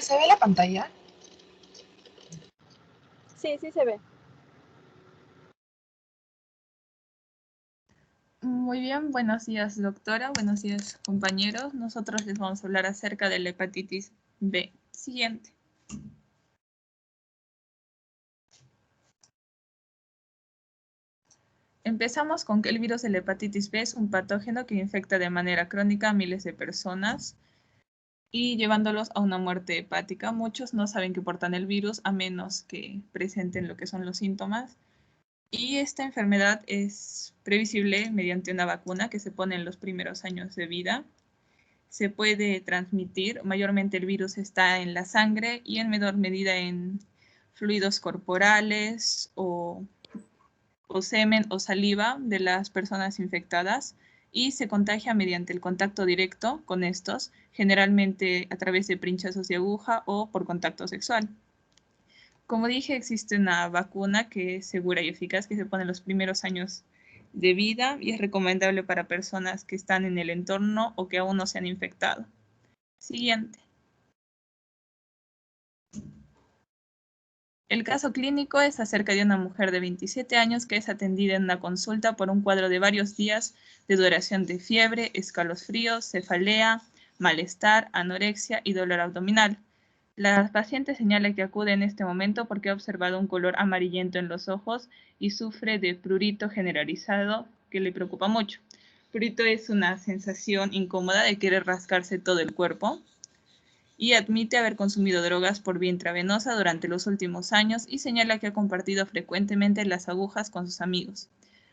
¿se ve la pantalla? Sí, sí se ve. Muy bien, buenos días doctora, buenos días compañeros. Nosotros les vamos a hablar acerca de la hepatitis B. Siguiente. Empezamos con que el virus de la hepatitis B es un patógeno que infecta de manera crónica a miles de personas y llevándolos a una muerte hepática. Muchos no saben que portan el virus a menos que presenten lo que son los síntomas. Y esta enfermedad es previsible mediante una vacuna que se pone en los primeros años de vida. Se puede transmitir, mayormente el virus está en la sangre y en menor medida en fluidos corporales o semen o saliva de las personas infectadas y se contagia mediante el contacto directo con estos, generalmente a través de pinchazos de aguja o por contacto sexual. Como dije, existe una vacuna que es segura y eficaz que se pone en los primeros años de vida y es recomendable para personas que están en el entorno o que aún no se han infectado. Siguiente. El caso clínico es acerca de una mujer de 27 años que es atendida en una consulta por un cuadro de varios días de duración de fiebre, escalofríos, cefalea, malestar, anorexia y dolor abdominal. La paciente señala que acude en este momento porque ha observado un color amarillento en los ojos y sufre de prurito generalizado que le preocupa mucho. Prurito es una sensación incómoda de querer rascarse todo el cuerpo y admite haber consumido drogas por vía intravenosa durante los últimos años y señala que ha compartido frecuentemente las agujas con sus amigos.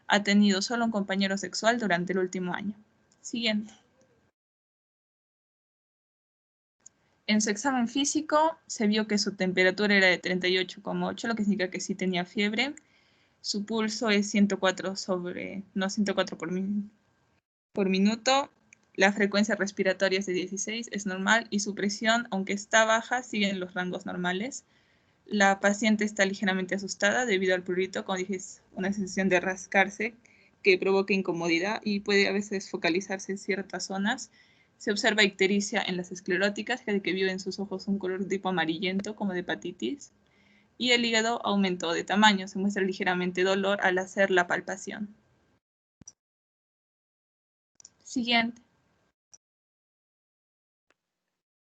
Ha tenido solo un compañero sexual durante el último año. Siguiente. En su examen físico se vio que su temperatura era de 38,8, lo que significa que sí tenía fiebre. Su pulso es 104 por minuto. La frecuencia respiratoria es de 16, es normal, y su presión, aunque está baja, sigue en los rangos normales. La paciente está ligeramente asustada debido al prurito, como dije, es una sensación de rascarse que provoca incomodidad y puede a veces focalizarse en ciertas zonas. Se observa ictericia en las escleróticas, que vio en sus ojos un color tipo amarillento, como de hepatitis. Y el hígado aumentó de tamaño, se muestra ligeramente dolor al hacer la palpación. Siguiente.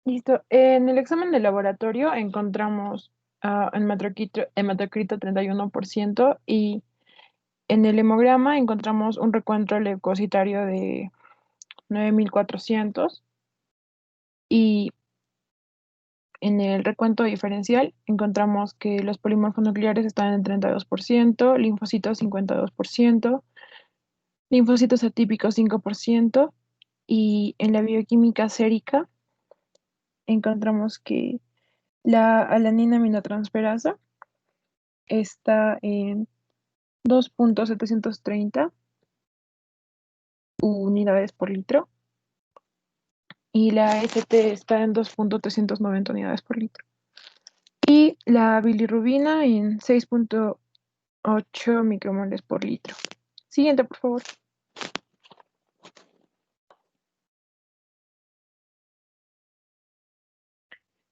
Listo. En el examen de laboratorio encontramos hematocrito 31% y en el hemograma encontramos un recuento leucocitario de 9.400 y en el recuento diferencial encontramos que los polimorfos nucleares están en 32%, linfocitos 52%, linfocitos atípicos 5% y en la bioquímica sérica encontramos que la alanina aminotransferasa está en 2.730 unidades por litro y la ST está en 2.390 unidades por litro. Y la bilirrubina en 6.8 micromoles por litro. Siguiente, por favor.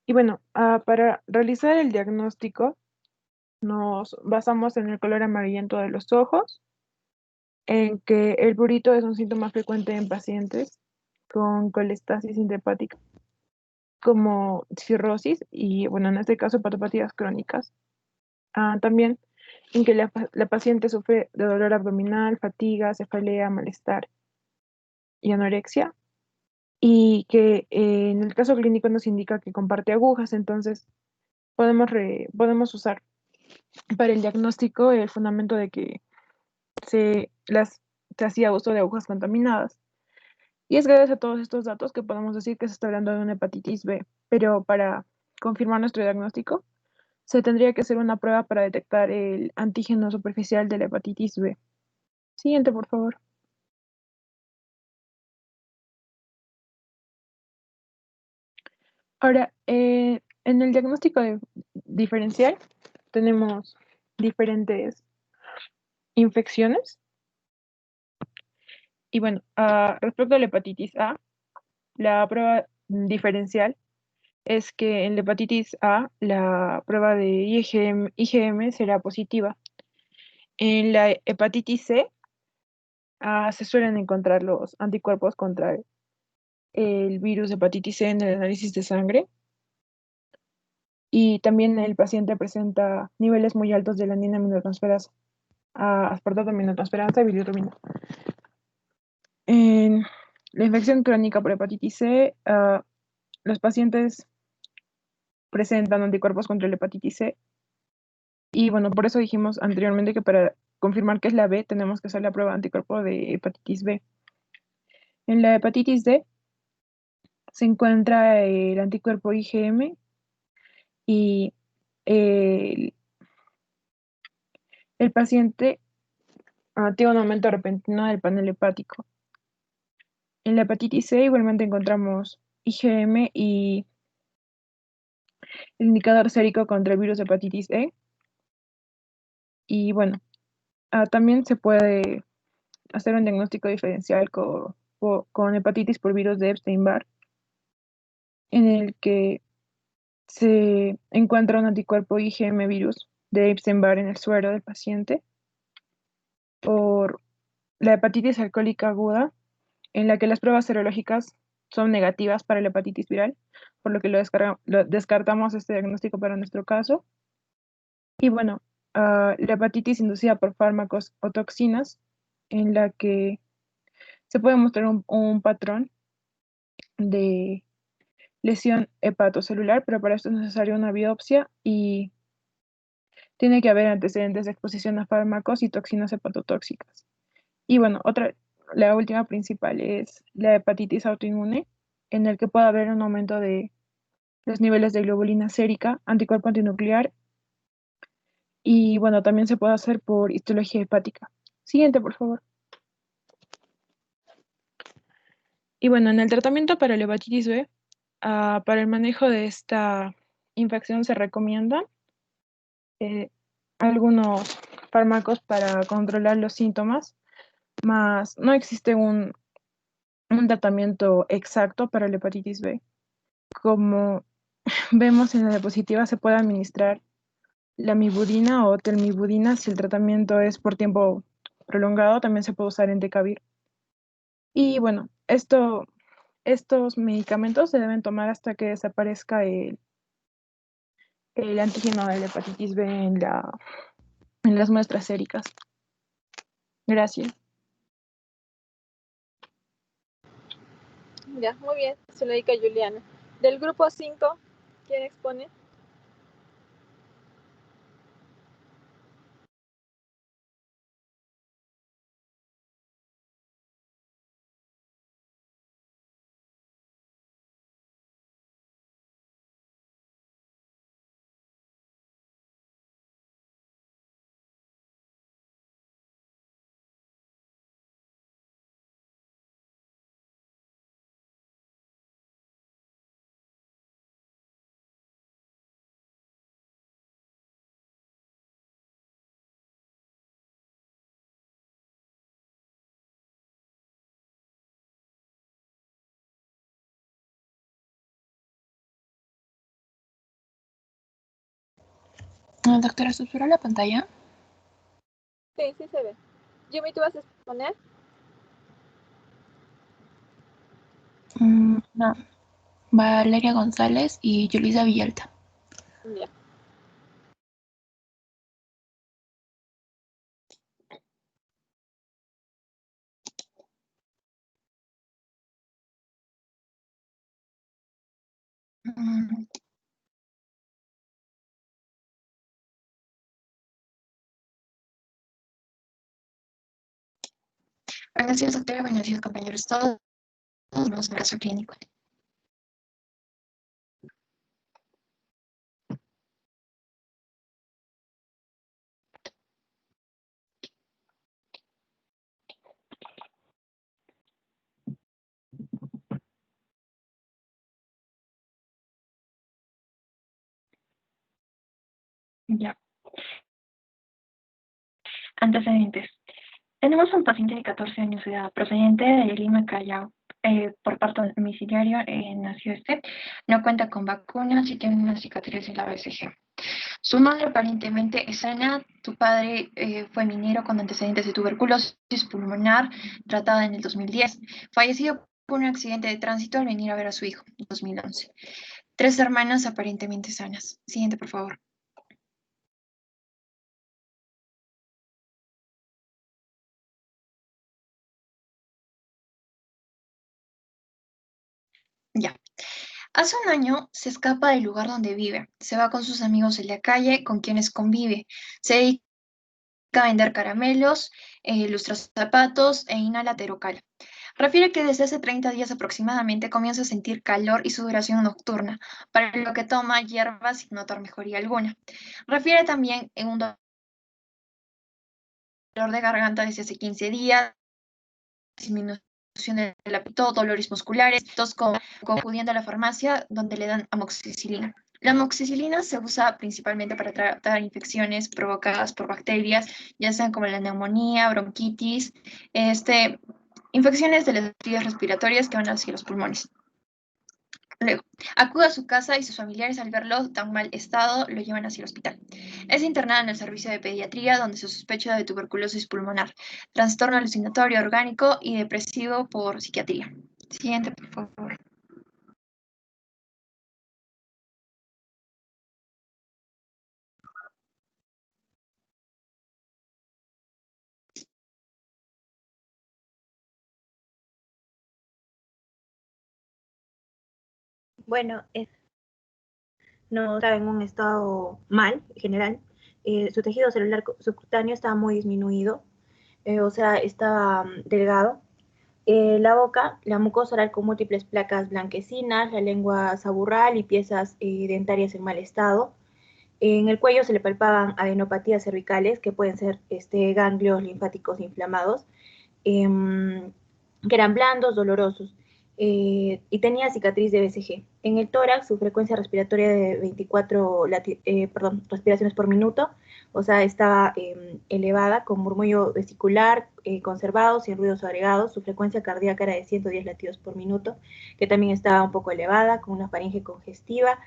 Y bueno, para realizar el diagnóstico nos basamos en el color amarillento de los ojos, en que el prurito es un síntoma frecuente en pacientes con colestasis intrahepática, como cirrosis y, bueno, en este caso, hepatopatías crónicas. También en que la paciente sufre de dolor abdominal, fatiga, cefalea, malestar y anorexia, y que en el caso clínico nos indica que comparte agujas, entonces podemos usar para el diagnóstico el fundamento de que se hacía uso de agujas contaminadas. Y es gracias a todos estos datos que podemos decir que se está hablando de una hepatitis B, pero para confirmar nuestro diagnóstico se tendría que hacer una prueba para detectar el antígeno superficial de la hepatitis B. Siguiente, por favor. Ahora, en el diagnóstico diferencial tenemos diferentes infecciones. Y bueno, respecto a la hepatitis A, la prueba diferencial es que en la hepatitis A la prueba de IgM será positiva. En la hepatitis C se suelen encontrar los anticuerpos contra el virus de hepatitis C en el análisis de sangre. Y también el paciente presenta niveles muy altos de alanina aminotransferasa, aspartato aminotransferasa y bilirrubina. En la infección crónica por hepatitis C, los pacientes presentan anticuerpos contra la hepatitis C. Y bueno, por eso dijimos anteriormente que para confirmar que es la B, tenemos que hacer la prueba de anticuerpo de hepatitis B. En la hepatitis D se encuentra el anticuerpo IgM y el, el paciente tiene un aumento repentino del panel hepático. En la hepatitis C igualmente encontramos IgM y el indicador sérico contra el virus de hepatitis E. Y bueno, también se puede hacer un diagnóstico diferencial con hepatitis por virus de Epstein-Barr, en el que se encuentra un anticuerpo IgM virus de Epstein-Barr en el suero del paciente por la hepatitis alcohólica aguda, en la que las pruebas serológicas son negativas para la hepatitis viral, por lo que lo descartamos este diagnóstico para nuestro caso. Y bueno, la hepatitis inducida por fármacos o toxinas, en la que se puede mostrar un patrón de lesión hepatocelular, pero para esto es necesaria una biopsia y tiene que haber antecedentes de exposición a fármacos y toxinas hepatotóxicas. Y bueno, la última principal es la hepatitis autoinmune, en el que puede haber un aumento de los niveles de globulina sérica, anticuerpo antinuclear, y bueno, también se puede hacer por histología hepática. Siguiente, por favor. Y bueno, en el tratamiento para la hepatitis B, para el manejo de esta infección se recomiendan eh, algunos fármacos para controlar los síntomas, más no existe un tratamiento exacto para la hepatitis B. Como vemos en la diapositiva, se puede administrar la mibudina o telmibudina si el tratamiento es por tiempo prolongado, también se puede usar entecavir. Y bueno, estos medicamentos se deben tomar hasta que desaparezca el antígeno de la hepatitis B en las muestras séricas. Gracias. Ya, muy bien, se lo dedica a Juliana. Del grupo 5, ¿quién expone? Doctora, ¿susurra la pantalla? Sí, sí se ve. Yumi, ¿tú vas a exponer? No. Valeria González y Yulisa Villalta. Ya. Mm, Buenos días, doctora. Buenos días, compañeros. Todos los caso clínico. Ya. Antecedentes. Tenemos un paciente de 14 años de edad, procedente de Lima, Callao. por parto domiciliario nació no cuenta con vacunas y tiene una cicatriz en la BCG. Su madre aparentemente es sana. Tu padre fue minero con antecedentes de tuberculosis pulmonar, tratada en el 2010. Fallecido por un accidente de tránsito al venir a ver a su hijo en 2011. 3 hermanas aparentemente sanas. Siguiente, por favor. Ya. Hace un año se escapa del lugar donde vive. Se va con sus amigos en la calle, con quienes convive. Se dedica a vender caramelos, lustra zapatos e inhala terocal. Refiere que desde hace 30 días aproximadamente comienza a sentir calor y sudoración nocturna, para lo que toma hierbas sin notar mejoría alguna. Refiere también en un dolor de garganta desde hace 15 días, disminución del apetito, dolores musculares, tos acudiendo a la farmacia donde le dan amoxicilina. La amoxicilina se usa principalmente para tratar infecciones provocadas por bacterias, ya sean como la neumonía, bronquitis, infecciones de las vías respiratorias que van hacia los pulmones. Luego, acude a su casa y sus familiares, al verlo en tan mal estado, lo llevan hacia el hospital. Es internado en el servicio de pediatría, donde se sospecha de tuberculosis pulmonar, trastorno alucinatorio orgánico y depresivo por psiquiatría. Siguiente, por favor. Bueno, no estaba en un estado mal, general. Su tejido celular subcutáneo estaba muy disminuido, o sea, estaba delgado. La boca, la mucosa oral con múltiples placas blanquecinas, la lengua saburral y piezas dentarias en mal estado. En el cuello se le palpaban adenopatías cervicales, que pueden ser ganglios linfáticos inflamados, que eran blandos, dolorosos, y tenía cicatriz de BCG. En el tórax, su frecuencia respiratoria de 24 respiraciones por minuto, o sea, estaba elevada, con murmullo vesicular conservado, sin ruidos agregados. Su frecuencia cardíaca era de 110 latidos por minuto, que también estaba un poco elevada, con una faringe congestiva.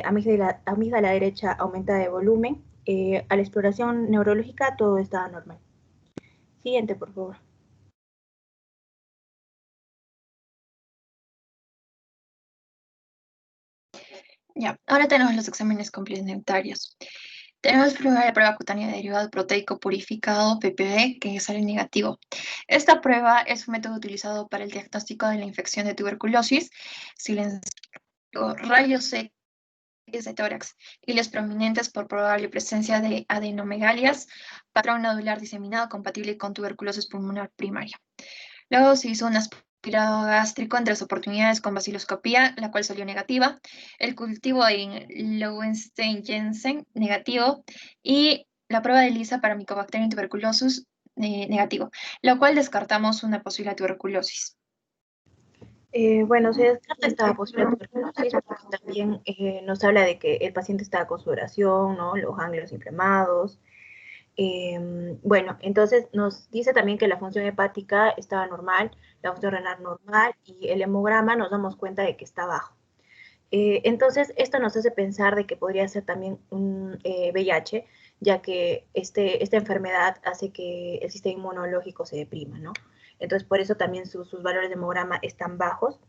Amígdala derecha aumentada de volumen. A la exploración neurológica todo estaba normal. Siguiente, por favor. Ya, ahora tenemos los exámenes complementarios. Tenemos primero la prueba cutánea de derivado proteico purificado, PPD, que sale negativo. Esta prueba es un método utilizado para el diagnóstico de la infección de tuberculosis, rayos X de tórax y los prominentes por probable presencia de adenomegalias, patrón nodular diseminado compatible con tuberculosis pulmonar primaria. Luego se hizo un aspirado gástrico en 3 oportunidades con vaciloscopía, la cual salió negativa. El cultivo en Lowenstein-Jensen, negativo. Y la prueba de ELISA para Mycobacterium tuberculosis, negativo, lo cual descartamos una posible tuberculosis. Bueno, se descarta esta posible tuberculosis porque también nos habla de que el paciente estaba con sudoración, ¿no? Los ganglios inflamados. Bueno, entonces nos dice también que la función hepática estaba normal, la función renal normal, y el hemograma nos damos cuenta de que está bajo. Entonces, esto nos hace pensar de que podría ser también un VIH, ya que esta enfermedad hace que el sistema inmunológico se deprima, ¿no? Entonces, por eso también sus valores de hemograma están bajos.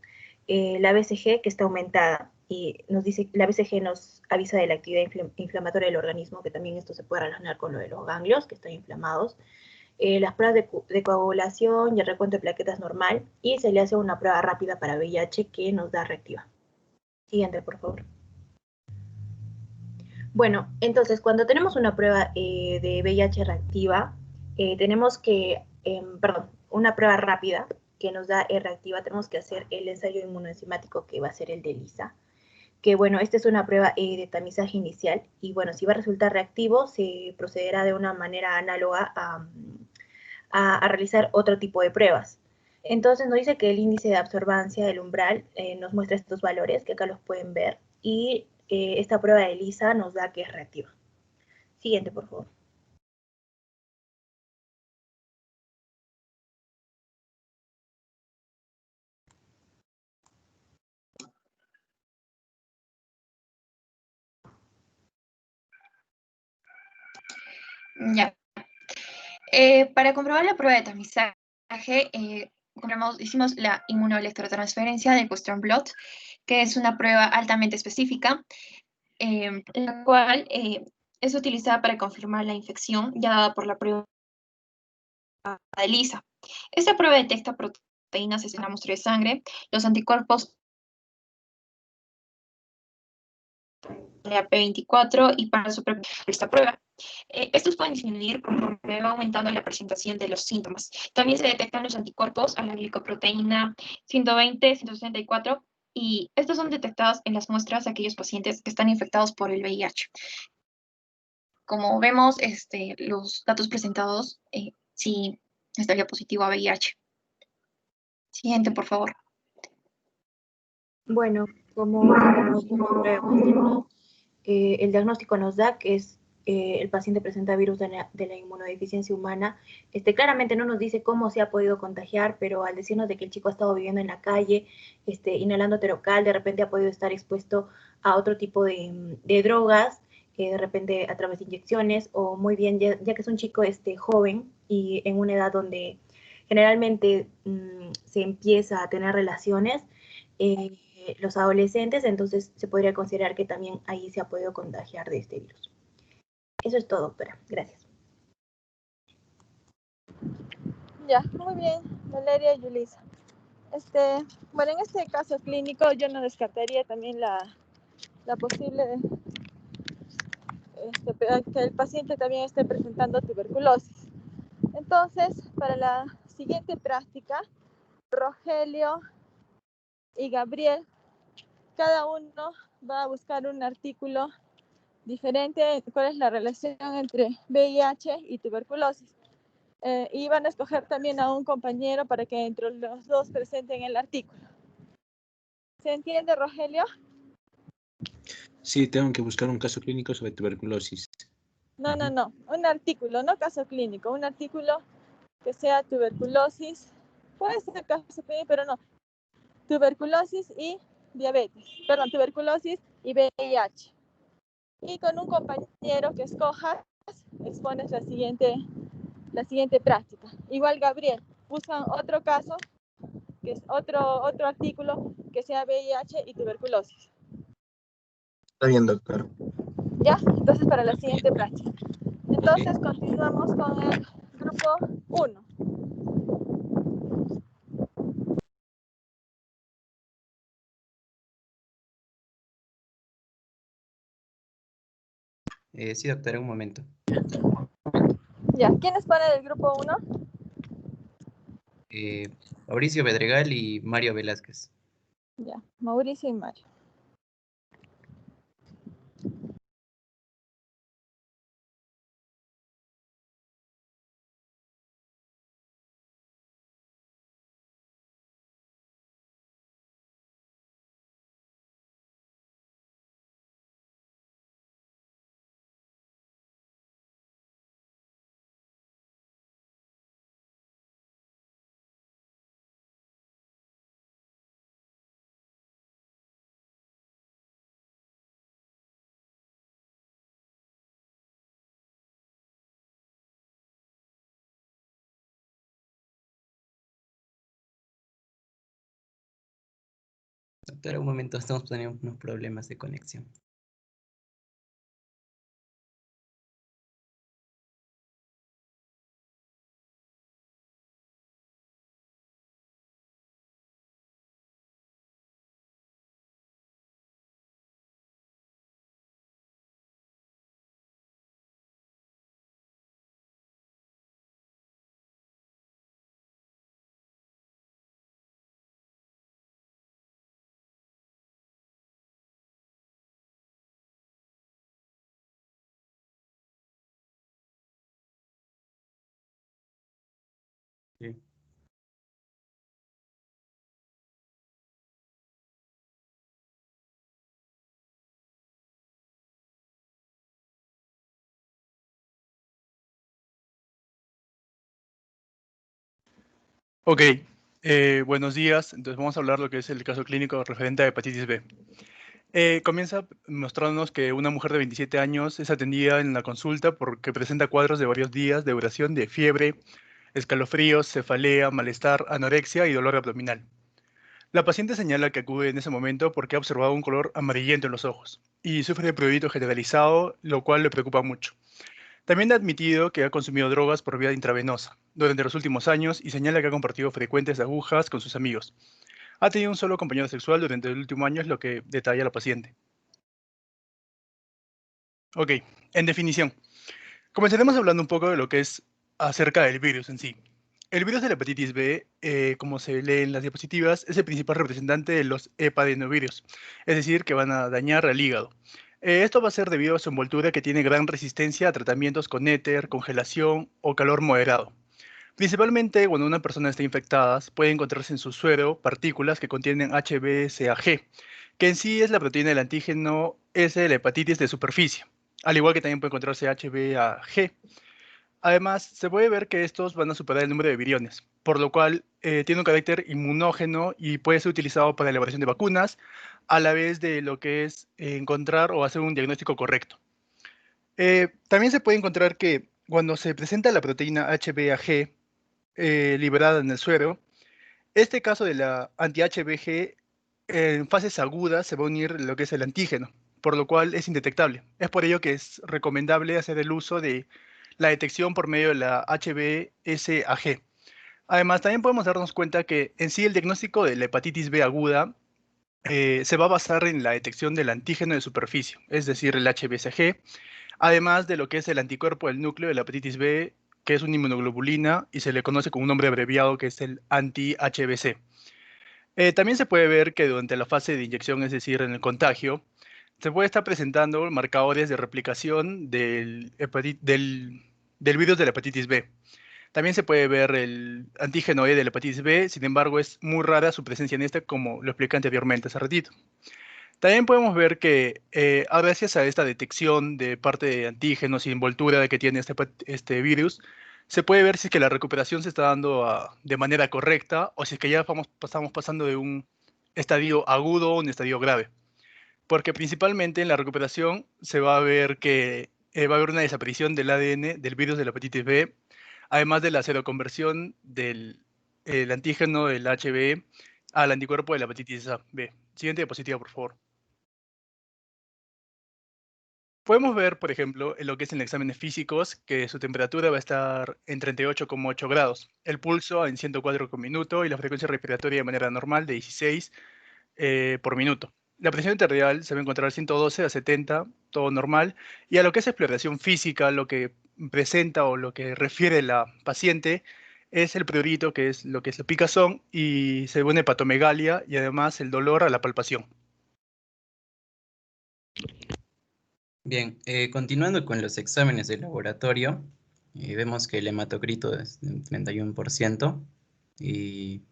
La BCG, que está aumentada, y nos dice, la BCG nos avisa de la actividad inflamatoria del organismo, que también esto se puede relacionar con lo de los ganglios, que están inflamados. Las pruebas de coagulación y el recuento de plaquetas normal, y se le hace una prueba rápida para VIH que nos da reactiva. Siguiente, por favor. Bueno, entonces, cuando tenemos una prueba de VIH reactiva, tenemos que, una prueba rápida que nos da reactiva, tenemos que hacer el ensayo inmunoenzimático, que va a ser el de ELISA, que bueno, esta es una prueba de tamizaje inicial, y bueno, si va a resultar reactivo, se procederá de una manera análoga a realizar otro tipo de pruebas. Entonces nos dice que el índice de absorbancia del umbral nos muestra estos valores, que acá los pueden ver, y esta prueba de ELISA nos da que es reactiva. Siguiente, por favor. Ya. Para comprobar la prueba de tamizaje, hicimos la inmunoelectrotransferencia de Western blot, que es una prueba altamente específica, la cual es utilizada para confirmar la infección ya dada por la prueba de ELISA. Esta prueba detecta proteínas en la muestra de sangre, los anticuerpos de AP24 y para esta prueba. Estos pueden disminuir conforme va aumentando la presentación de los síntomas. También se detectan los anticuerpos a la glicoproteína 120, 164 y estos son detectados en las muestras de aquellos pacientes que están infectados por el VIH. Como vemos, los datos presentados sí estaría positivo a VIH. Siguiente, por favor. Bueno, como pruebas, el diagnóstico nos da que es el paciente presenta virus de la inmunodeficiencia humana. Claramente no nos dice cómo se ha podido contagiar, pero al decirnos de que el chico ha estado viviendo en la calle, inhalando terocal, de repente ha podido estar expuesto a otro tipo de drogas, de repente a través de inyecciones, o muy bien, ya que es un chico joven y en una edad donde generalmente se empieza a tener relaciones, los adolescentes, entonces se podría considerar que también ahí se ha podido contagiar de este virus. Eso es todo, doctora. Gracias. Ya, muy bien, Valeria y Yulisa. Bueno, en este caso clínico yo no descartaría también la posible que el paciente también esté presentando tuberculosis. Entonces, para la siguiente práctica, Rogelio y Gabriel, cada uno va a buscar un artículo diferente, cuál es la relación entre VIH y tuberculosis. Y van a escoger también a un compañero para que entre los dos presenten el artículo. ¿Se entiende, Rogelio? Sí, tengo que buscar un caso clínico sobre tuberculosis. No, un artículo, no caso clínico, un artículo que sea tuberculosis, puede ser caso clínico, pero no, tuberculosis y diabetes, perdón, tuberculosis y VIH. Y con un compañero que escojas, expones la siguiente práctica. Igual, Gabriel, buscan otro caso, que es otro artículo que sea VIH y tuberculosis. Está bien, doctor. Ya, entonces para la siguiente práctica. Entonces continuamos con el grupo 1. Sí, doctora, un momento. Ya, ¿quiénes ponen el grupo 1? Mauricio Bedregal y Mario Velázquez. Ya, Mauricio y Mario. Doctora, un momento, estamos teniendo unos problemas de conexión. Sí. Ok, buenos días. Entonces vamos a hablar lo que es el caso clínico referente a hepatitis B. Comienza mostrándonos que una mujer de 27 años es atendida en la consulta porque presenta cuadros de varios días de duración de fiebre, escalofríos, cefalea, malestar, anorexia y dolor abdominal. La paciente señala que acude en ese momento porque ha observado un color amarillento en los ojos y sufre de prurito generalizado, lo cual le preocupa mucho. También ha admitido que ha consumido drogas por vía intravenosa durante los últimos años y señala que ha compartido frecuentes agujas con sus amigos. Ha tenido un solo compañero sexual durante el último año, es lo que detalla la paciente. Ok, en definición, comenzaremos hablando un poco de lo que es acerca del virus en sí. El virus de la hepatitis B, como se lee en las diapositivas, es el principal representante de los hepadenovirus, es decir, que van a dañar al hígado. Esto va a ser debido a su envoltura que tiene gran resistencia a tratamientos con éter, congelación o calor moderado. Principalmente cuando una persona está infectada, puede encontrarse en su suero partículas que contienen HBsAg, que en sí es la proteína del antígeno S de la hepatitis de superficie, al igual que también puede encontrarse HbAg. Además, se puede ver que estos van a superar el número de viriones, por lo cual tiene un carácter inmunógeno y puede ser utilizado para la elaboración de vacunas, a la vez de lo que es encontrar o hacer un diagnóstico correcto. También se puede encontrar que cuando se presenta la proteína HbAg liberada en el suero, este caso de la anti-HBG en fases agudas se va a unir lo que es el antígeno, por lo cual es indetectable. Es por ello que es recomendable hacer el uso de la detección por medio de la HBsAg. Además, también podemos darnos cuenta que en sí el diagnóstico de la hepatitis B aguda se va a basar en la detección del antígeno de superficie, es decir, el HBsAg, además de lo que es el anticuerpo del núcleo de la hepatitis B, que es una inmunoglobulina y se le conoce con un nombre abreviado que es el anti-HBC. También se puede ver que durante la fase de inyección, es decir, en el contagio, se puede estar presentando marcadores de replicación del virus de la hepatitis B. También se puede ver el antígeno E de la hepatitis B, sin embargo, es muy rara su presencia en esta, como lo expliqué anteriormente hace ratito. También podemos ver que gracias a esta detección de parte de antígenos y envoltura de que tiene este virus, se puede ver si es que la recuperación se está dando de manera correcta o si es que ya estamos pasando de un estadio agudo a un estadio grave. Porque principalmente en la recuperación se va a ver que va a haber una desaparición del ADN del virus de la hepatitis B, además de la seroconversión del el antígeno del HB al anticuerpo de la hepatitis B. Siguiente diapositiva, por favor. Podemos ver, por ejemplo, en lo que es en exámenes físicos, que su temperatura va a estar en 38,8 grados, el pulso en 104 por minuto y la frecuencia respiratoria de manera normal de 16 por minuto. La presión arterial se va a encontrar 112 a 70, todo normal, y a lo que es exploración física, lo que presenta o lo que refiere la paciente es el prurito, que es lo que es la picazón, y se ve una hepatomegalia y además el dolor a la palpación. Bien, continuando con los exámenes de laboratorio, vemos que el hematocrito es de un 31% y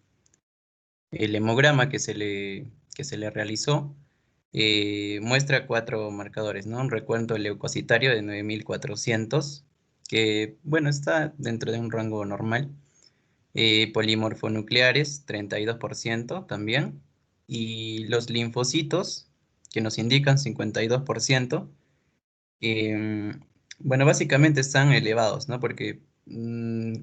el hemograma que se le realizó muestra 4 marcadores, ¿no? Un recuento leucocitario de 9.400, que, bueno, está dentro de un rango normal. Polimorfonucleares, 32% también. Y los linfocitos, que nos indican 52%, bueno, básicamente están elevados, ¿no? Porque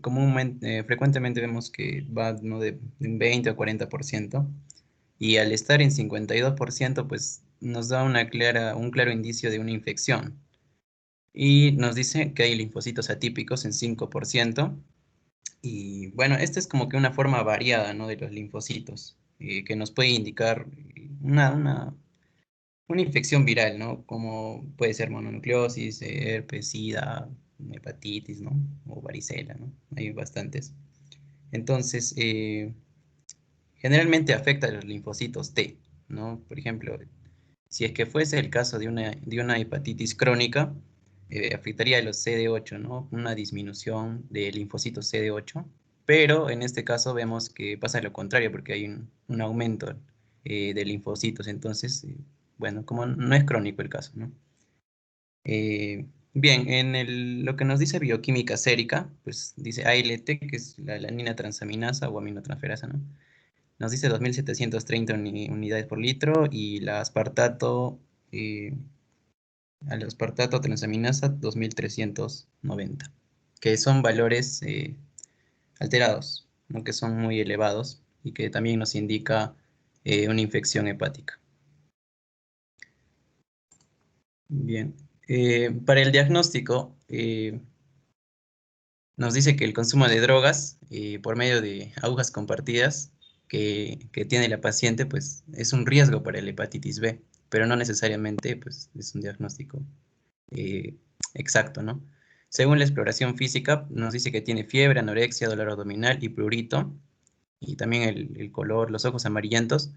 comúnmente, frecuentemente vemos que va, ¿no?, de un 20 o 40%, y al estar en 52%, pues nos da un claro indicio de una infección. Y nos dice que hay linfocitos atípicos en 5%, y bueno, esta es como que una forma variada, ¿no?, de los linfocitos, que nos puede indicar una infección viral, ¿no? Como puede ser mononucleosis, herpes, sida, hepatitis, ¿no? O varicela, ¿no? Hay bastantes. Entonces, generalmente afecta a los linfocitos T, ¿no? Por ejemplo, si es que fuese el caso de una hepatitis crónica, afectaría a los CD8, ¿no? Una disminución de linfocitos CD8, pero en este caso vemos que pasa lo contrario, porque hay un aumento de linfocitos. Entonces, bueno, como no es crónico el caso, ¿no? Bien, lo que nos dice bioquímica sérica, pues dice ALT, que es la alanina transaminasa o aminotransferasa, ¿no? nos dice 2.730 unidades por litro y la aspartato, al aspartato transaminasa 2.390, que son valores alterados, ¿no? Que son muy elevados y que también nos indica una infección hepática. Bien, para el diagnóstico nos dice que el consumo de drogas por medio de agujas compartidas que tiene la paciente, pues es un riesgo para la hepatitis B, pero no necesariamente pues, es un diagnóstico exacto, ¿no? Según la exploración física, nos dice que tiene fiebre, anorexia, dolor abdominal y prurito, y también el color, los ojos amarillentos,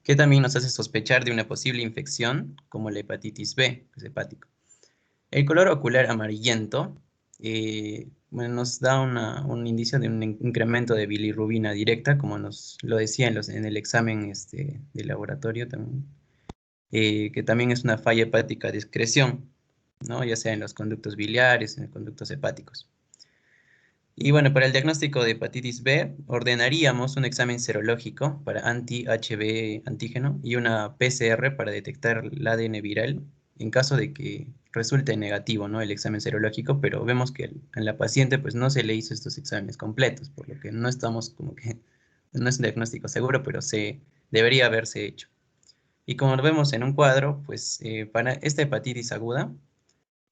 que también nos hace sospechar de una posible infección como la hepatitis B, que es hepático. El color ocular amarillento bueno, nos da un indicio de un incremento de bilirrubina directa, como nos lo decía en el examen de laboratorio también, que también es una falla hepática de excreción, ¿no? Ya sea en los conductos biliares, en los conductos hepáticos. Y bueno, para el diagnóstico de hepatitis B, ordenaríamos un examen serológico para anti-HB antígeno y una PCR para detectar el ADN viral en caso de que resulte negativo, ¿no? El examen serológico, pero vemos que en la paciente pues no se le hizo estos exámenes completos, por lo que no estamos como que, no es un diagnóstico seguro, pero debería haberse hecho. Y como lo vemos en un cuadro, pues para esta hepatitis aguda,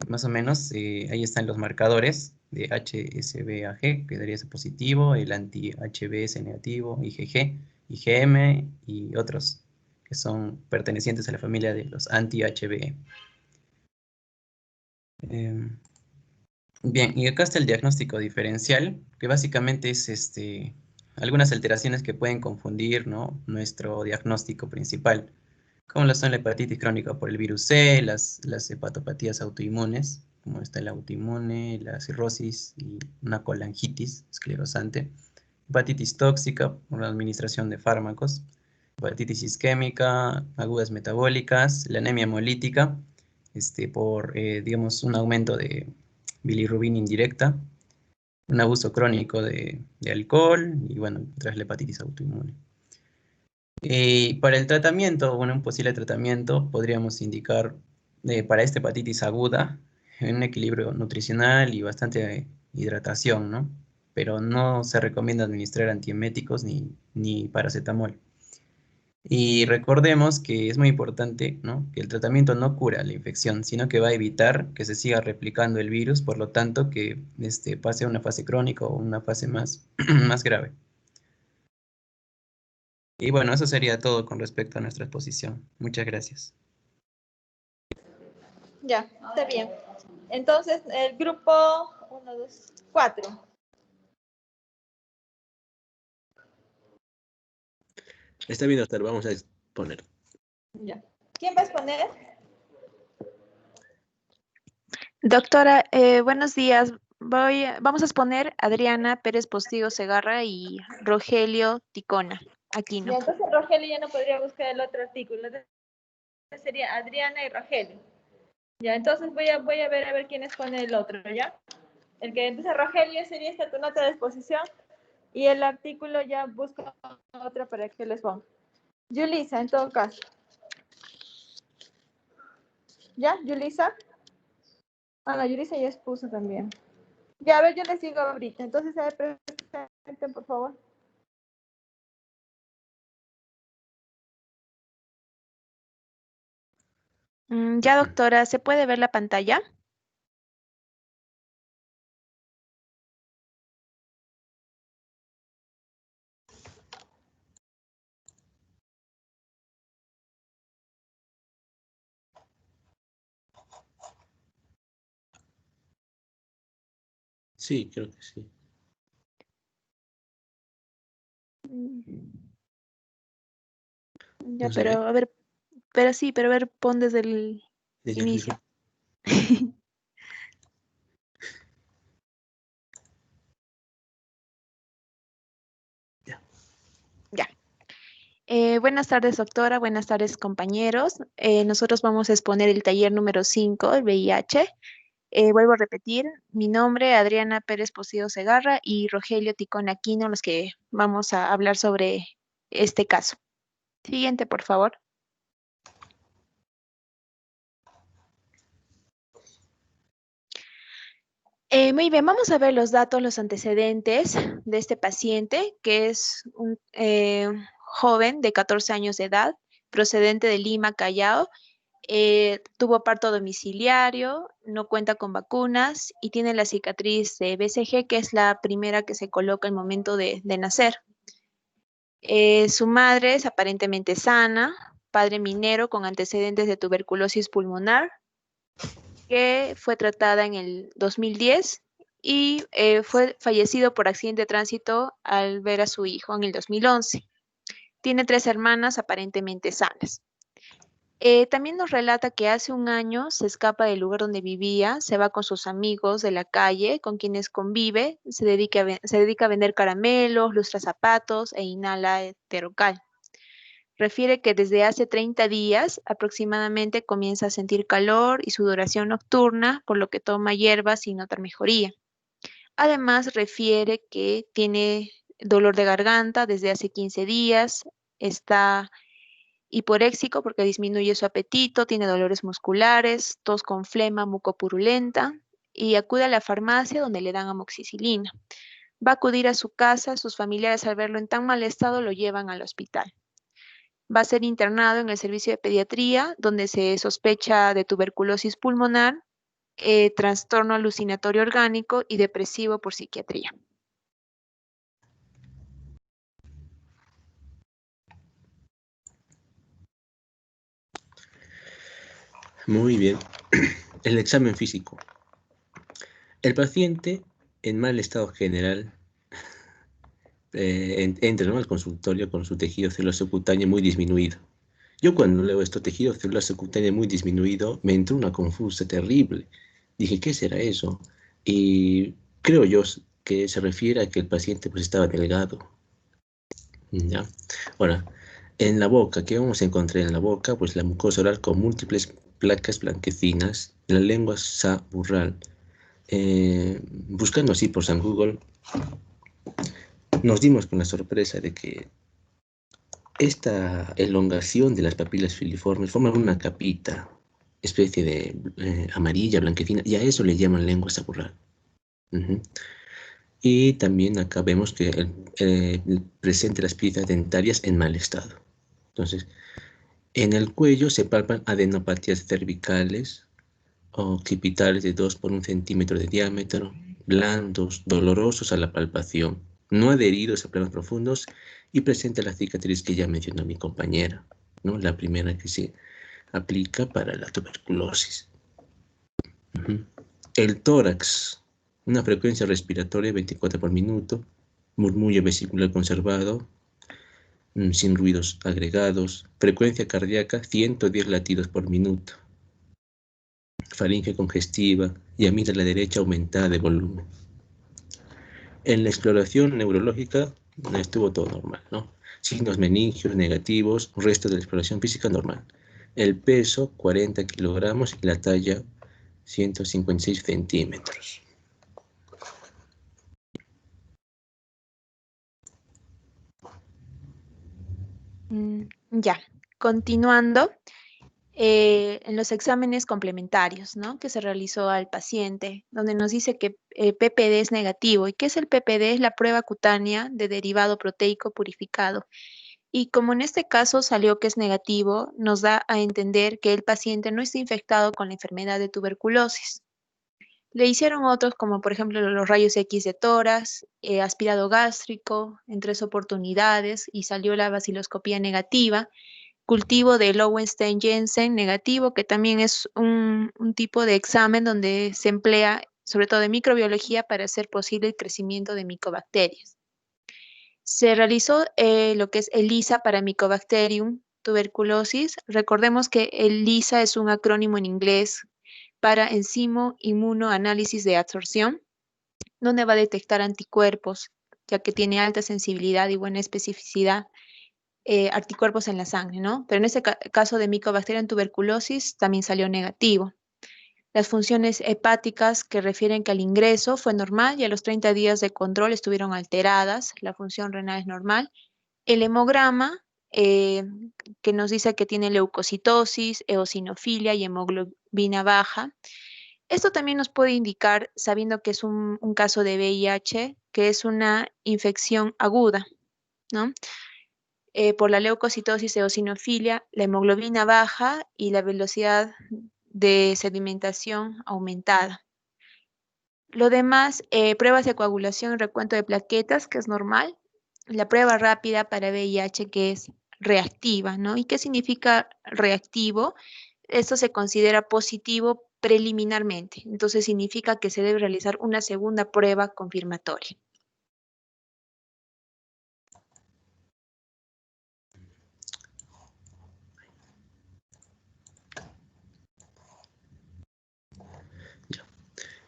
más o menos, ahí están los marcadores de HSV-AG, que daría ese positivo, el anti-HBs negativo, IgG, IgM y otros que son pertenecientes a la familia de los anti-HBe. Bien, y acá está el diagnóstico diferencial, que básicamente es algunas alteraciones que pueden confundir, ¿no? Nuestro diagnóstico principal, como lo son la hepatitis crónica por el virus C, las hepatopatías autoinmunes, como está la autoinmune, la cirrosis y una colangitis esclerosante, hepatitis tóxica por la administración de fármacos, hepatitis isquémica, agudas metabólicas, la anemia hemolítica, por, digamos, un aumento de bilirrubina indirecta, un abuso crónico de alcohol y, bueno, tras la hepatitis autoinmune. Para el tratamiento, bueno, un posible tratamiento podríamos indicar para esta hepatitis aguda un equilibrio nutricional y bastante hidratación, ¿no? Pero no se recomienda administrar antieméticos ni paracetamol. Y recordemos que es muy importante, ¿no? Que el tratamiento no cura la infección, sino que va a evitar que se siga replicando el virus, por lo tanto que pase a una fase crónica o una fase más, más grave. Y bueno, eso sería todo con respecto a nuestra exposición. Muchas gracias. Ya, está bien. Entonces, el grupo 1, 2, 4. Está bien, doctor, vamos a exponer. Ya. ¿Quién va a exponer? Doctora, buenos días. Vamos a exponer Adriana Pérez Postigo Segarra y Rogelio Ticona Aquino. Ya, entonces Rogelio ya no podría buscar el otro artículo. Entonces sería Adriana y Rogelio. Ya, entonces voy a ver a ver quién expone el otro, ¿ya? Entonces Rogelio sería esta tu nota de exposición y el artículo ya busco otra para que les ponga. Yulisa, en todo caso. ¿Ya, Yulisa? Ah, no, Yulisa ya expuso también. Ya, a ver, yo les digo ahorita. Entonces, a ver, presenten, por favor. Ya, doctora, ¿se puede ver la pantalla? Sí, creo que sí. Ya, No se pero ve. a ver, pero a ver, pon desde el Desde inicio. Ya. Ya. Buenas tardes, doctora. Buenas tardes, compañeros. Nosotros vamos a exponer el taller número 5, el VIH. Vuelvo a repetir, mi nombre, Adriana Pérez Postigo Segarra y Rogelio Ticón Aquino, los que vamos a hablar sobre este caso. Siguiente, por favor. Muy bien, vamos a ver los datos, los antecedentes de este paciente, que es un joven de 14 años de edad, procedente de Lima, Callao. Tuvo parto domiciliario, no cuenta con vacunas y tiene la cicatriz de BCG, que es la primera que se coloca al momento de nacer. Su madre es aparentemente sana, padre minero con antecedentes de tuberculosis pulmonar, que fue tratada en el 2010 y fue fallecido por accidente de tránsito al ver a su hijo en el 2011. Tiene 3 hermanas aparentemente sanas. También nos relata que hace un año se escapa del lugar donde vivía, se va con sus amigos de la calle, con quienes convive, se dedica a vender caramelos, lustra zapatos e inhala Terocal. Refiere que desde hace 30 días aproximadamente comienza a sentir calor y sudoración nocturna, por lo que toma hierbas sin notar mejoría. Además, refiere que tiene dolor de garganta desde hace 15 días, está hiporéxico porque disminuye su apetito, tiene dolores musculares, tos con flema mucopurulenta y acude a la farmacia donde le dan amoxicilina. Va a acudir a su casa, sus familiares al verlo en tan mal estado lo llevan al hospital. Va a ser internado en el servicio de pediatría, donde se sospecha de tuberculosis pulmonar, trastorno alucinatorio orgánico y depresivo por psiquiatría. Muy bien. El examen físico. El paciente en mal estado general entra, ¿no?, al consultorio con su tejido celular cutáneo muy disminuido. Yo cuando leo esto, tejido celular cutáneo muy disminuido, me entró una confusa terrible. Dije, ¿qué será eso? Y creo yo que se refiere a que el paciente pues estaba delgado. ¿Ya? Ahora, en la boca, ¿qué vamos a encontrar en la boca? Pues la mucosa oral con múltiples placas blanquecinas, la lengua saburral. Buscando así por San Google, nos dimos con la sorpresa de que esta elongación de las papilas filiformes forma una capita, especie de amarilla, blanquecina, y a eso le llaman lengua saburral. Y también acá vemos que presenta las piezas dentarias en mal estado. Entonces, en el cuello se palpan adenopatías cervicales o occipitales de 2 por 1 centímetro de diámetro, blandos, dolorosos a la palpación, no adheridos a planos profundos y presenta la cicatriz que ya mencionó mi compañera, ¿no? La primera que se aplica para la tuberculosis. El tórax, una frecuencia respiratoria 24 por minuto, murmullo vesicular conservado, sin ruidos agregados, frecuencia cardíaca 110 latidos por minuto, faringe congestiva y amígdala derecha aumentada de volumen. En la exploración neurológica estuvo todo normal, ¿no? Signos meningios negativos, resto de la exploración física normal. El peso 40 kilogramos y la talla 156 centímetros. Ya, continuando. En los exámenes complementarios, ¿no?, que se realizó al paciente, donde nos dice que PPD es negativo. ¿Y qué es el PPD? Es la prueba cutánea de derivado proteico purificado. Y como en este caso salió que es negativo, nos da a entender que el paciente no está infectado con la enfermedad de tuberculosis. Le hicieron otros, como por ejemplo los rayos X de tórax, aspirado gástrico, en 3 oportunidades, y salió la baciloscopía negativa. Cultivo de Lowenstein-Jensen negativo, que también es un tipo de examen donde se emplea sobre todo de microbiología para hacer posible el crecimiento de micobacterias. Se realizó lo que es ELISA para Mycobacterium tuberculosis. Recordemos que ELISA es un acrónimo en inglés para enzimo inmunoanálisis de absorción, donde va a detectar anticuerpos, ya que tiene alta sensibilidad y buena especificidad. Anticuerpos en la sangre, ¿no? Pero en este caso de Mycobacterium en tuberculosis también salió negativo. Las funciones hepáticas que refieren que al ingreso fue normal y a los 30 días de control estuvieron alteradas. La función renal es normal el hemograma, que nos dice que tiene leucocitosis, eosinofilia y hemoglobina baja. Esto también nos puede indicar, sabiendo que es un caso de VIH, que es una infección aguda, ¿no? Por la leucocitosis, eosinofilia, la hemoglobina baja y la velocidad de sedimentación aumentada. Lo demás, pruebas de coagulación y recuento de plaquetas, que es normal. La prueba rápida para VIH, que es reactiva, ¿no? ¿Y qué significa reactivo? Esto se considera positivo preliminarmente. Entonces significa que se debe realizar una segunda prueba confirmatoria.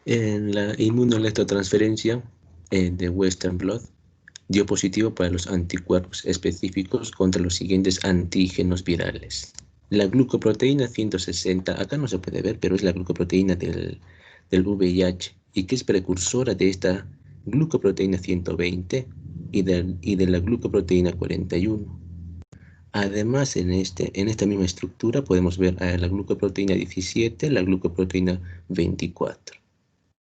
En la inmunoelectrotransferencia de Western Blot dio positivo para los anticuerpos específicos contra los siguientes antígenos virales. La glucoproteína 160, acá no se puede ver, pero es la glucoproteína del VIH y que es precursora de esta glucoproteína 120 y de la glucoproteína 41. Además, en esta misma estructura podemos ver a la glucoproteína 17, la glucoproteína 24.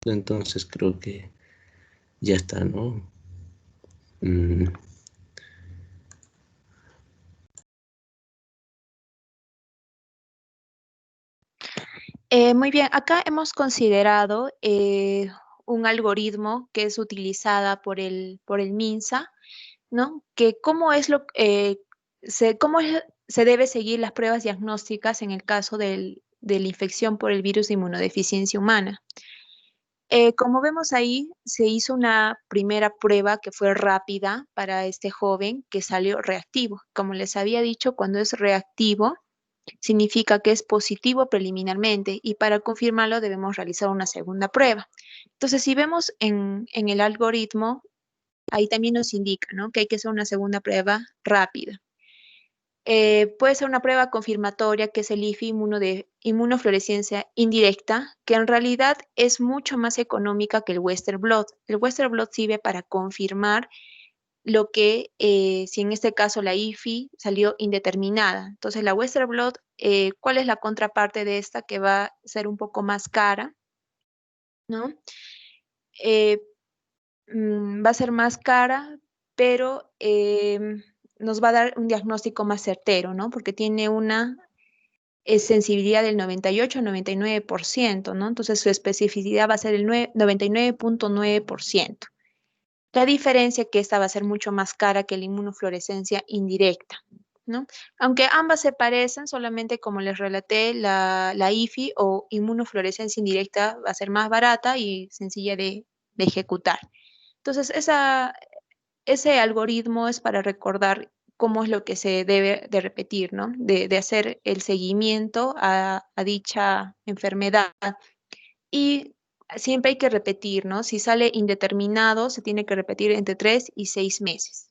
Entonces creo que ya está, ¿no? Muy bien, acá hemos considerado un algoritmo que es utilizada por el MINSA, ¿no? Que cómo es se debe seguir las pruebas diagnósticas en el caso de la infección por el virus de inmunodeficiencia humana. Como vemos ahí, se hizo una primera prueba que fue rápida para este joven que salió reactivo. Como les había dicho, cuando es reactivo, significa que es positivo preliminarmente y para confirmarlo debemos realizar una segunda prueba. Entonces, si vemos en el algoritmo, ahí también nos indica, ¿no?, que hay que hacer una segunda prueba rápida. Puede ser una prueba confirmatoria, que es el IFI de inmunofluorescencia indirecta, que en realidad es mucho más económica que el Western Blot. El Western Blot sirve para confirmar lo que, si en este caso la IFI salió indeterminada. Entonces, la Western Blot, ¿cuál es la contraparte de esta? Que va a ser un poco más cara, ¿no? Va a ser más cara, pero nos va a dar un diagnóstico más certero, ¿no? Porque tiene una sensibilidad del 98-99%, ¿no? Entonces su especificidad va a ser el 99.9%. La diferencia es que esta va a ser mucho más cara que la inmunofluorescencia indirecta, ¿no? Aunque ambas se parecen, solamente como les relaté, la IFI o inmunofluorescencia indirecta va a ser más barata y sencilla de ejecutar. Entonces, ese algoritmo es para recordar cómo es lo que se debe de repetir, ¿no? De hacer el seguimiento a dicha enfermedad. Y siempre hay que repetir, ¿no? Si sale indeterminado, se tiene que repetir entre 3 y 6 meses.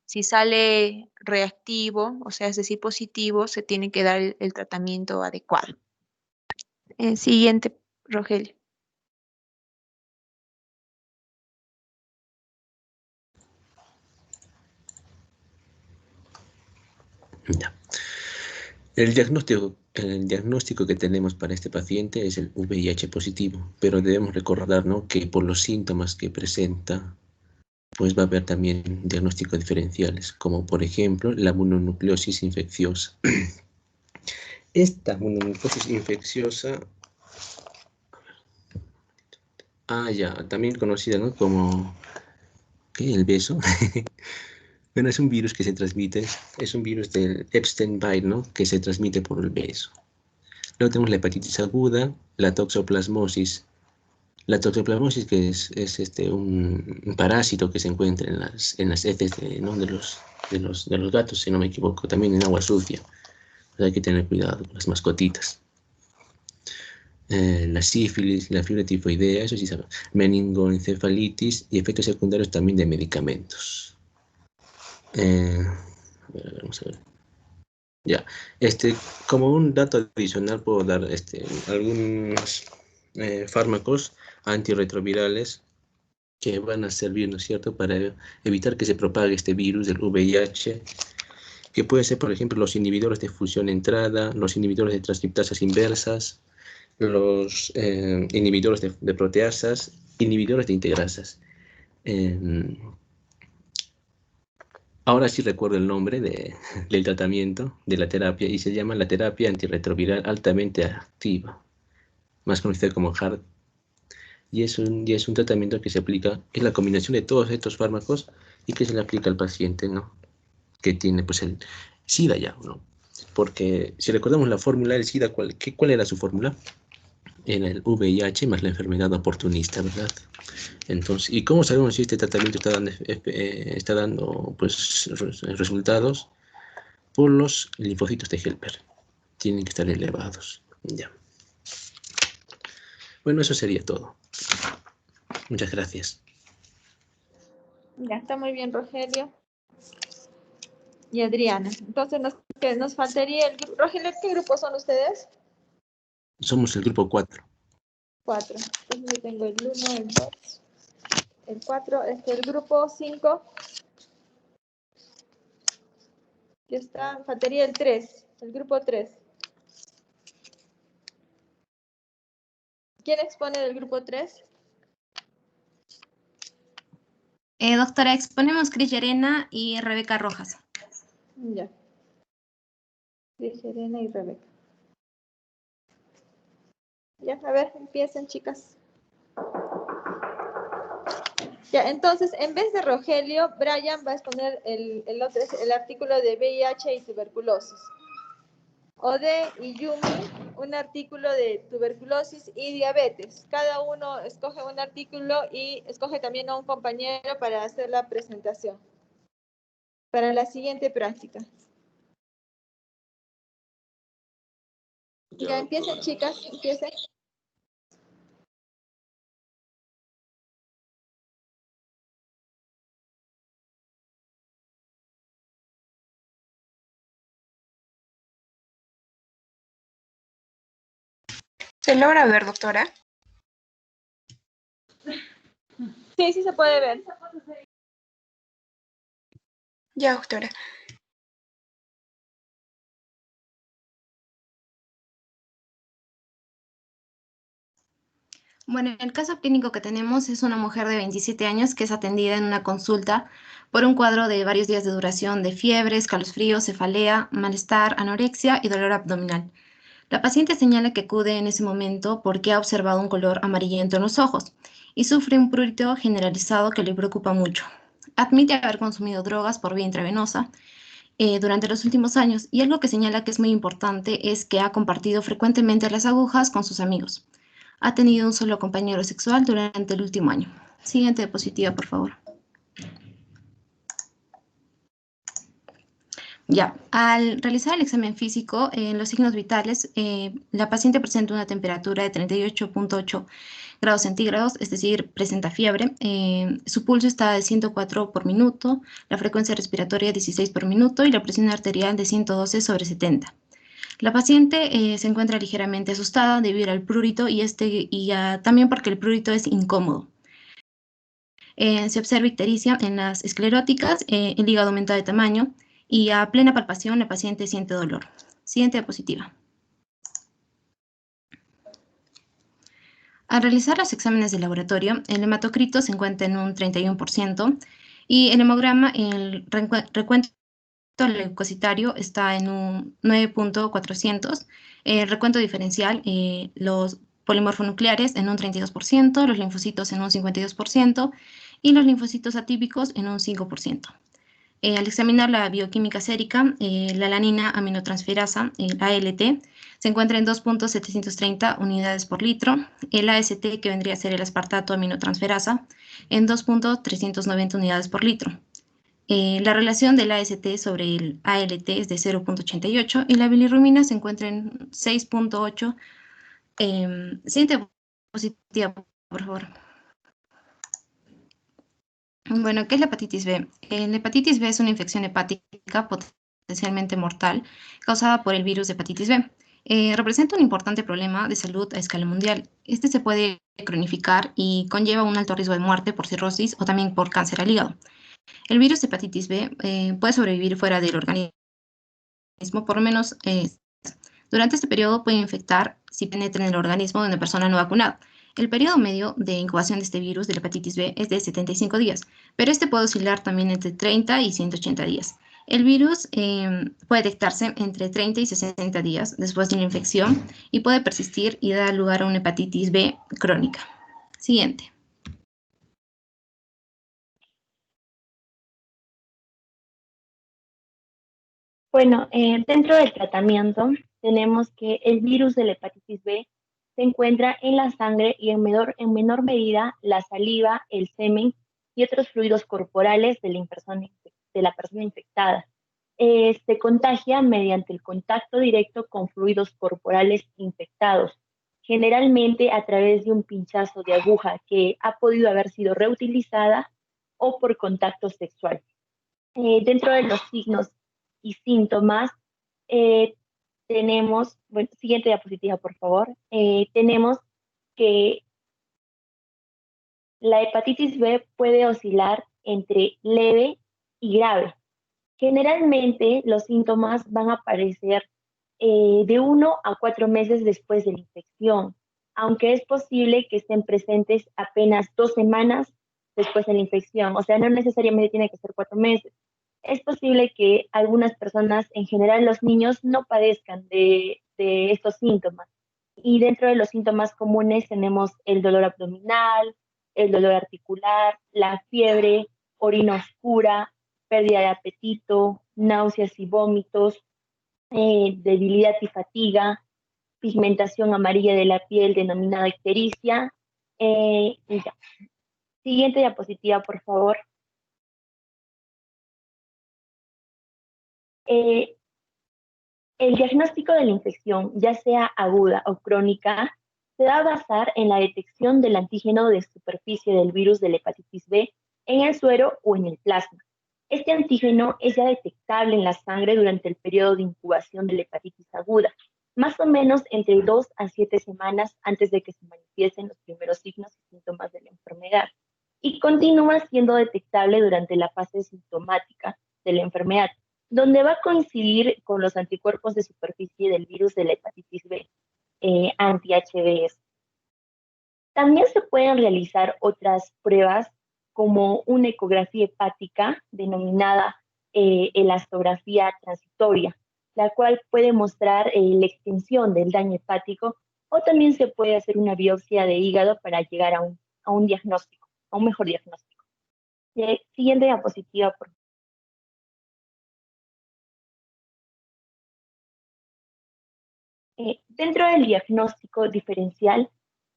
Si sale reactivo, o sea, es decir, positivo, se tiene que dar el tratamiento adecuado. Siguiente, Rogelio. Ya. El diagnóstico que tenemos para este paciente es el VIH positivo, pero debemos recordar, ¿no?, que por los síntomas que presenta, pues va a haber también diagnósticos diferenciales, como por ejemplo la mononucleosis infecciosa. Esta mononucleosis infecciosa, también conocida, ¿no?, como el beso. Bueno, es un virus que se transmite, es un virus del Epstein-Barr, ¿no?, que se transmite por el beso. Luego tenemos la hepatitis aguda, la toxoplasmosis. La toxoplasmosis, que es un parásito que se encuentra en las heces de los gatos, si no me equivoco, también en agua sucia. Entonces hay que tener cuidado con las mascotitas. La sífilis, la fiebre tifoidea, eso sí sabemos. Meningoencefalitis y efectos secundarios también de medicamentos. Vamos a ver. Ya, como un dato adicional puedo dar algunos fármacos antirretrovirales que van a servir, ¿no es cierto?, para evitar que se propague este virus del VIH, que puede ser, por ejemplo, los inhibidores de fusión entrada, los inhibidores de transcriptasas inversas, los inhibidores de proteasas, inhibidores de integrasas. Ahora sí recuerdo el nombre del tratamiento, de la terapia, y se llama la terapia antirretroviral altamente activa, más conocida como HART. Y es un tratamiento que se aplica, es la combinación de todos estos fármacos y que se le aplica al paciente, ¿no?, que tiene pues el SIDA ya, ¿no? Porque si recordamos la fórmula del SIDA, ¿cuál era su fórmula? Era el VIH más la enfermedad oportunista, ¿verdad? Entonces, ¿y cómo sabemos si este tratamiento está dando pues, resultados? Por los linfocitos de Helper. Tienen que estar elevados. Ya. Bueno, eso sería todo. Muchas gracias. Ya, está muy bien, Rogelio. Y Adriana. Entonces, nos faltaría el grupo. Rogelio, ¿qué grupo son ustedes? Somos el grupo 4. 4. Entonces yo tengo el 1, el 2, el 4. El grupo 5. Ya está. Faltaría el 3. El grupo 3. ¿Quién expone del grupo 3? Doctora, exponemos Cris Llerena y Rebeca Rojas. Ya. Cris, Elena y Rebeca. Ya, a ver, empiecen, chicas. Ya, entonces, en vez de Rogelio, Brian va a exponer el artículo de VIH y tuberculosis. Ode y Yumi, un artículo de tuberculosis y diabetes. Cada uno escoge un artículo y escoge también a un compañero para hacer la presentación. Para la siguiente práctica. Ya empiecen, chicas, empiecen. ¿Se logra ver, doctora? Sí, sí se puede ver. Ya, doctora. Bueno, el caso clínico que tenemos es una mujer de 27 años que es atendida en una consulta por un cuadro de varios días de duración de fiebre, escalofríos, cefalea, malestar, anorexia y dolor abdominal. La paciente señala que acude en ese momento porque ha observado un color amarillento en los ojos y sufre un prurito generalizado que le preocupa mucho. Admite haber consumido drogas por vía intravenosa durante los últimos años y algo que señala que es muy importante es que ha compartido frecuentemente las agujas con sus amigos. Ha tenido un solo compañero sexual durante el último año. Siguiente diapositiva, por favor. Ya, al realizar el examen físico, en los signos vitales, la paciente presenta una temperatura de 38.8 grados centígrados, es decir, presenta fiebre. Su pulso está de 104 por minuto, la frecuencia respiratoria 16 por minuto y la presión arterial de 112/70. La paciente se encuentra ligeramente asustada debido al prurito y también porque el prurito es incómodo. Se observa ictericia en las escleróticas, el hígado aumenta de tamaño y a plena palpación la paciente siente dolor. Siguiente diapositiva. Al realizar los exámenes de laboratorio, el hematocrito se encuentra en un 31% y el hemograma, el recuento leucocitario está en un 9.400, el recuento diferencial, los polimorfonucleares en un 32%, los linfocitos en un 52% y los linfocitos atípicos en un 5%. Al examinar la bioquímica sérica, la alanina aminotransferasa, el ALT, se encuentra en 2.730 unidades por litro, el AST, que vendría a ser el aspartato aminotransferasa, en 2.390 unidades por litro. La relación del AST sobre el ALT es de 0.88 y la bilirrubina se encuentra en 6.8. Siguiente diapositiva, por favor. Bueno, ¿qué es la hepatitis B? La hepatitis B es una infección hepática potencialmente mortal causada por el virus de hepatitis B. representa un importante problema de salud a escala mundial. Este se puede cronificar y conlleva un alto riesgo de muerte por cirrosis o también por cáncer al hígado. El virus de hepatitis B puede sobrevivir fuera del organismo por lo menos durante este periodo puede infectar si penetra en el organismo de una persona no vacunada. El periodo medio de incubación de este virus de la hepatitis B es de 75 días, pero este puede oscilar también entre 30 y 180 días. El virus puede detectarse entre 30 y 60 días después de una infección y puede persistir y dar lugar a una hepatitis B crónica. Siguiente. Bueno, dentro del tratamiento tenemos que el virus de la hepatitis B se encuentra en la sangre y en menor medida la saliva, el semen y otros fluidos corporales de la persona infectada. Se contagia mediante el contacto directo con fluidos corporales infectados, generalmente a través de un pinchazo de aguja que ha podido haber sido reutilizada o por contacto sexual. Dentro de los signos y síntomas, tenemos, bueno, siguiente diapositiva, por favor, tenemos que la hepatitis B puede oscilar entre leve y grave. Generalmente los síntomas van a aparecer de 1 a 4 meses después de la infección, aunque es posible que estén presentes apenas 2 semanas después de la infección, o sea, no necesariamente tiene que ser 4 meses. Es posible que algunas personas, en general los niños, no padezcan de estos síntomas. Y dentro de los síntomas comunes tenemos el dolor abdominal, el dolor articular, la fiebre, orina oscura, pérdida de apetito, náuseas y vómitos, debilidad y fatiga, pigmentación amarilla de la piel denominada ictericia. Y ya. Siguiente diapositiva, por favor. El diagnóstico de la infección, ya sea aguda o crónica, se va a basar en la detección del antígeno de superficie del virus de la hepatitis B en el suero o en el plasma. Este antígeno es ya detectable en la sangre durante el periodo de incubación de la hepatitis aguda, más o menos entre 2 a 7 semanas antes de que se manifiesten los primeros signos y síntomas de la enfermedad, y continúa siendo detectable durante la fase sintomática de la enfermedad, donde va a coincidir con los anticuerpos de superficie del virus de la hepatitis B, anti-HBs. También se pueden realizar otras pruebas como una ecografía hepática denominada elastografía transitoria, la cual puede mostrar la extensión del daño hepático, o también se puede hacer una biopsia de hígado para llegar a un diagnóstico, a un mejor diagnóstico. Siguiente diapositiva, por favor. Dentro del diagnóstico diferencial,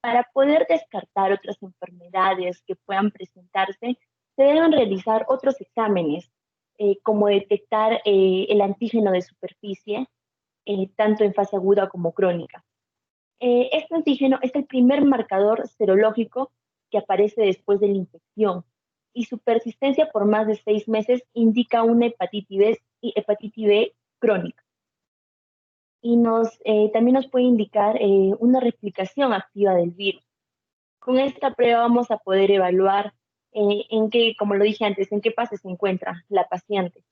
para poder descartar otras enfermedades que puedan presentarse, se deben realizar otros exámenes, como detectar el antígeno de superficie, tanto en fase aguda como crónica. Este antígeno es el primer marcador serológico que aparece después de la infección, y su persistencia por más de 6 meses indica una hepatitis B crónica. Y también nos puede indicar una replicación activa del virus. Con esta prueba vamos a poder evaluar en qué, como lo dije antes, en qué fase se encuentra la paciente.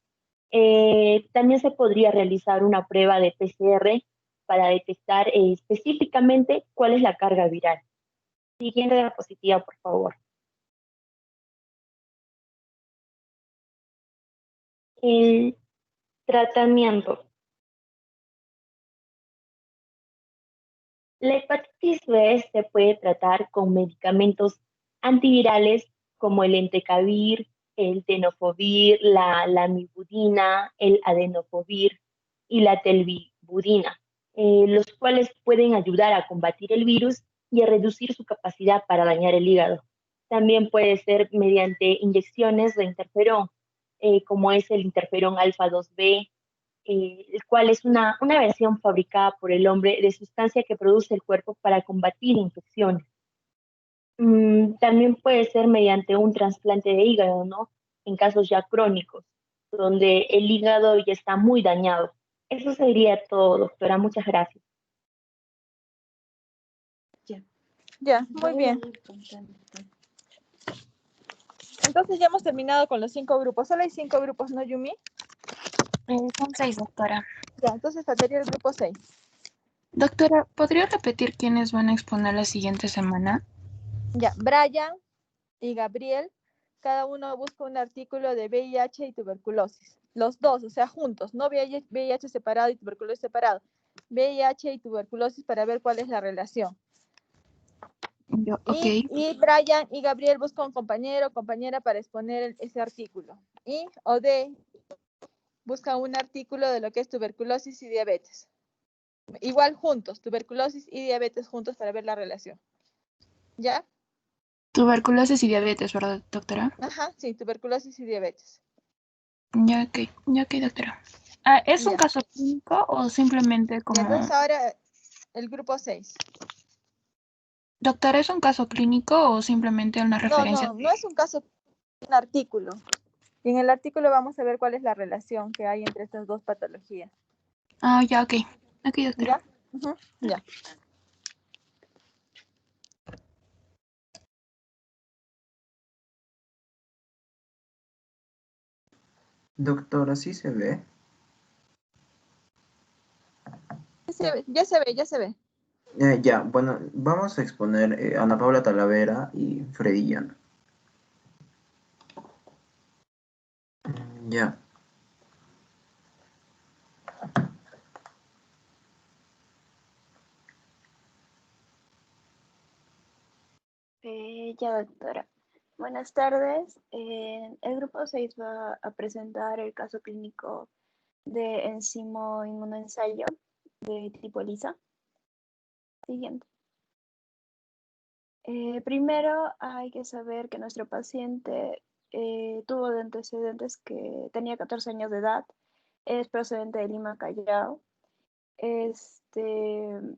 También se podría realizar una prueba de PCR para detectar específicamente cuál es la carga viral. Siguiente diapositiva, por favor. El tratamiento. La hepatitis B se puede tratar con medicamentos antivirales como el entecavir, el tenofovir, la lamivudina, el adenofovir y la telvibudina, los cuales pueden ayudar a combatir el virus y a reducir su capacidad para dañar el hígado. También puede ser mediante inyecciones de interferón, como es el interferón alfa 2B, el cual es una versión fabricada por el hombre de sustancia que produce el cuerpo para combatir infecciones. También puede ser mediante un trasplante de hígado, ¿no? En casos ya crónicos, donde el hígado ya está muy dañado. Eso sería todo, doctora. Muchas gracias. Ya, muy bien. Entonces ya hemos terminado con los 5 grupos. Solo hay 5 grupos, ¿no, Yumi? Son 6, doctora. Ya, entonces faltaría el grupo 6. Doctora, ¿podría repetir quiénes van a exponer la siguiente semana? Ya, Brian y Gabriel, cada uno busca un artículo de VIH y tuberculosis. Los dos, o sea, juntos, no VIH separado y tuberculosis separado. VIH y tuberculosis para ver cuál es la relación. Ok. Y Brian y Gabriel buscan un compañero o compañera para exponer ese artículo. Y Ode busca un artículo de lo que es tuberculosis y diabetes. Igual juntos, tuberculosis y diabetes juntos para ver la relación. ¿Ya? Tuberculosis y diabetes, ¿verdad, doctora? Ajá, sí, tuberculosis y diabetes. Ya, ok, doctora. ¿Es un caso clínico o simplemente como...? Y entonces ahora el grupo 6. Doctora, ¿es un caso clínico o simplemente una referencia? No es un caso, es un artículo. Y en el artículo vamos a ver cuál es la relación que hay entre estas dos patologías. Ya, ok. Ok, doctora. ¿Ya? Ya. Doctora, ¿sí se ve? Ya se ve. Ya, bueno, vamos a exponer Ana Paula Talavera y Freddy Llano. Ya. Ya, doctora. Buenas tardes. El grupo 6 va a presentar el caso clínico de enzimo inmunoensayo de tipo ELISA. Siguiente. Primero hay que saber que nuestro paciente tuvo de antecedentes que tenía 14 años de edad, es procedente de Lima, Callao, es de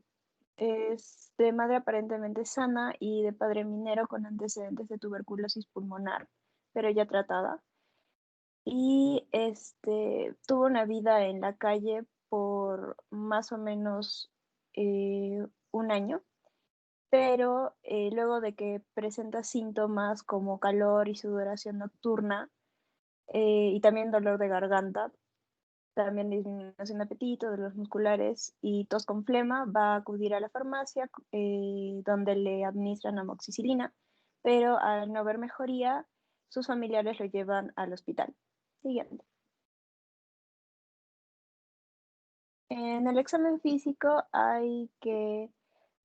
madre aparentemente sana y de padre minero con antecedentes de tuberculosis pulmonar, pero ya tratada. Y tuvo una vida en la calle por más o menos un año, pero luego de que presenta síntomas como calor y sudoración nocturna y también dolor de garganta, también disminución de apetito, dolores musculares y tos con flema, va a acudir a la farmacia donde le administran amoxicilina, pero al no haber mejoría, sus familiares lo llevan al hospital. Siguiente. En el examen físico hay que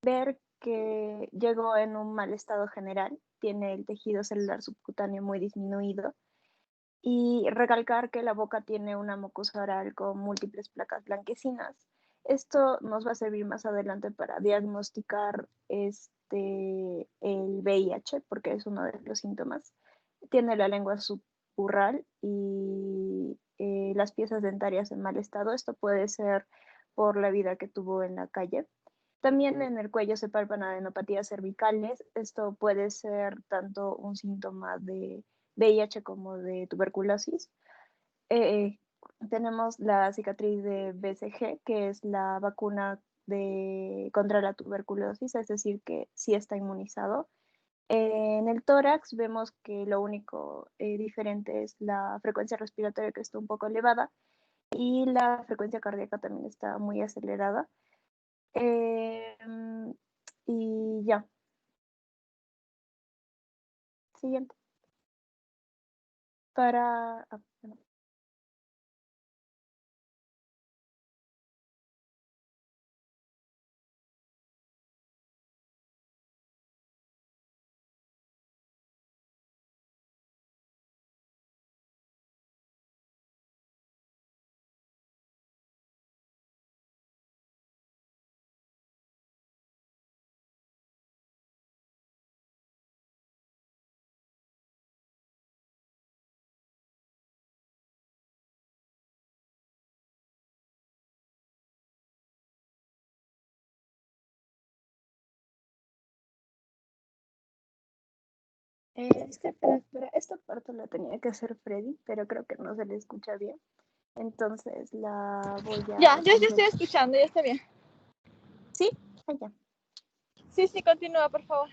ver que llegó en un mal estado general, tiene el tejido celular subcutáneo muy disminuido y recalcar que la boca tiene una mucosa oral con múltiples placas blanquecinas. Esto nos va a servir más adelante para diagnosticar el VIH, porque es uno de los síntomas. Tiene la lengua subburral y las piezas dentarias en mal estado. Esto puede ser por la vida que tuvo en la calle. También en el cuello se palpan adenopatías cervicales. Esto puede ser tanto un síntoma de VIH como de tuberculosis. Tenemos la cicatriz de BCG, que es la vacuna contra la tuberculosis, es decir, que sí está inmunizado. En el tórax vemos que lo único diferente es la frecuencia respiratoria, que está un poco elevada, y la frecuencia cardíaca también está muy acelerada. Y ya. Siguiente. Bueno. Espera, esta parte la tenía que hacer Freddy, pero creo que no se le escucha bien. Entonces la voy a... Ya, yo estoy escuchando, ya está bien. ¿Sí? Ya. Sí, sí, continúa, por favor.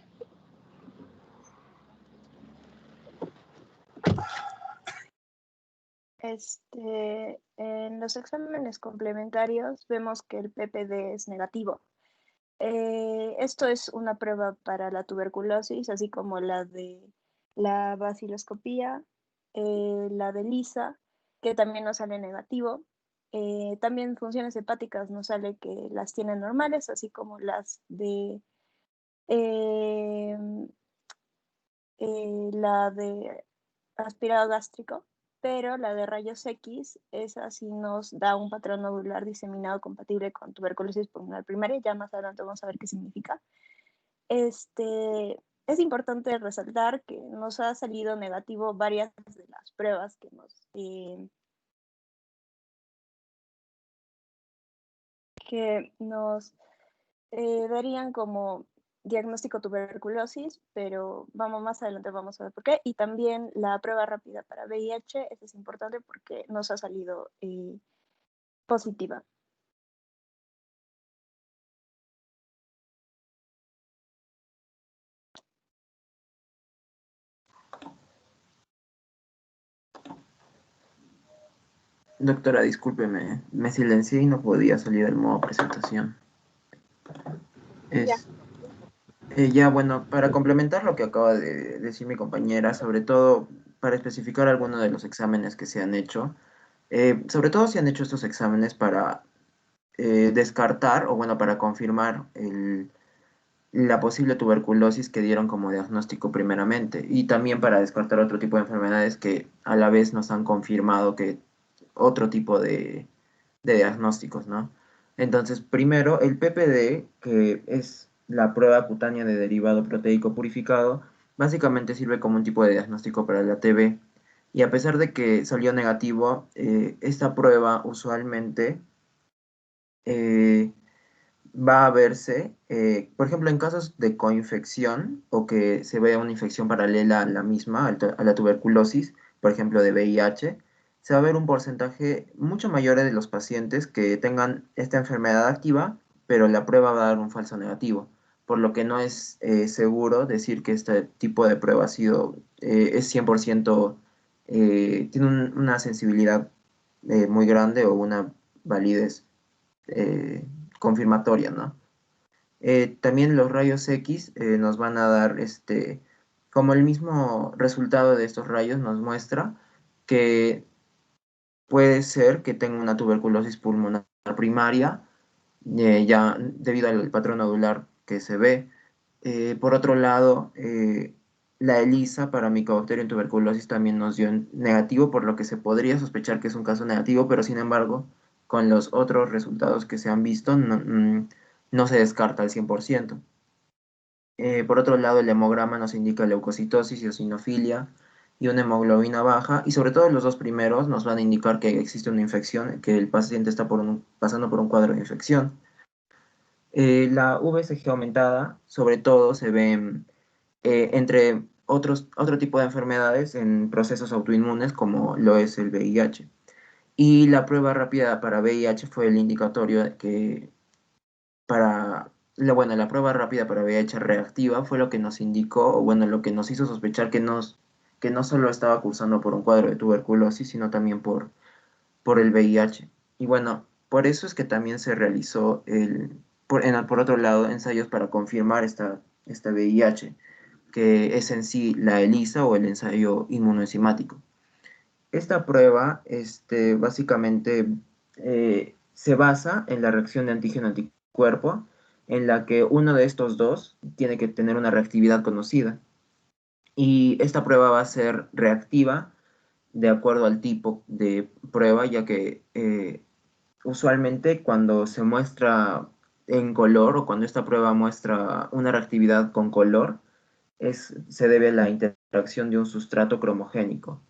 En los exámenes complementarios vemos que el PPD es negativo. Esto es una prueba para la tuberculosis, así como la de la baciloscopía, la de ELISA, que también nos sale negativo. También funciones hepáticas nos sale que las tienen normales, así como las de la de aspirado gástrico, pero la de rayos X, esa sí nos da un patrón nodular diseminado compatible con tuberculosis pulmonar primaria. Ya más adelante vamos a ver qué significa. Es importante resaltar que nos ha salido negativo varias de las pruebas que nos darían como diagnóstico tuberculosis, pero más adelante vamos a ver por qué. Y también la prueba rápida para VIH, eso es importante porque nos ha salido positiva. Doctora, discúlpeme, me silencié y no podía salir del modo presentación. Ya, bueno, para complementar lo que acaba de decir mi compañera, sobre todo para especificar algunos de los exámenes que se han hecho, sobre todo se han hecho estos exámenes para descartar o bueno, para confirmar la posible tuberculosis que dieron como diagnóstico primeramente y también para descartar otro tipo de enfermedades que a la vez nos han confirmado que otro tipo de diagnósticos, ¿no? Entonces, primero, el PPD, que es la prueba cutánea de derivado proteico purificado, básicamente sirve como un tipo de diagnóstico para la TB. Y a pesar de que salió negativo, esta prueba usualmente va a verse, por ejemplo, en casos de coinfección o que se vea una infección paralela a la misma, a la tuberculosis, por ejemplo, de VIH, se va a ver un porcentaje mucho mayor de los pacientes que tengan esta enfermedad activa, pero la prueba va a dar un falso negativo, por lo que no es seguro decir que este tipo de prueba es 100%, tiene una sensibilidad muy grande o una validez confirmatoria, ¿no? También los rayos X nos van a dar, como el mismo resultado de estos rayos nos muestra que puede ser que tenga una tuberculosis pulmonar primaria, ya debido al patrón nodular que se ve. Por otro lado, la ELISA para Mycobacterium tuberculosis también nos dio negativo, por lo que se podría sospechar que es un caso negativo, pero sin embargo, con los otros resultados que se han visto, no se descarta al 100%. Por otro lado, el hemograma nos indica leucocitosis y eosinofilia y una hemoglobina baja, y sobre todo los dos primeros nos van a indicar que existe una infección, que el paciente está pasando por un cuadro de infección. La VSG aumentada, sobre todo, se ve entre otro tipo de enfermedades en procesos autoinmunes como lo es el VIH. Y la prueba rápida para VIH fue el indicatorio que la prueba rápida para VIH reactiva fue lo que nos indicó, o bueno, lo que nos hizo sospechar que no solo estaba cursando por un cuadro de tuberculosis, sino también por el VIH. Y bueno, por eso es que también se realizó por otro lado, ensayos para confirmar esta VIH, que es en sí la ELISA o el ensayo inmunoenzimático. Esta prueba básicamente se basa en la reacción de antígeno-anticuerpo, en la que uno de estos dos tiene que tener una reactividad conocida. Y esta prueba va a ser reactiva de acuerdo al tipo de prueba, ya que usualmente cuando se muestra en color o cuando esta prueba muestra una reactividad con color, se debe a la interacción de un sustrato cromogénico.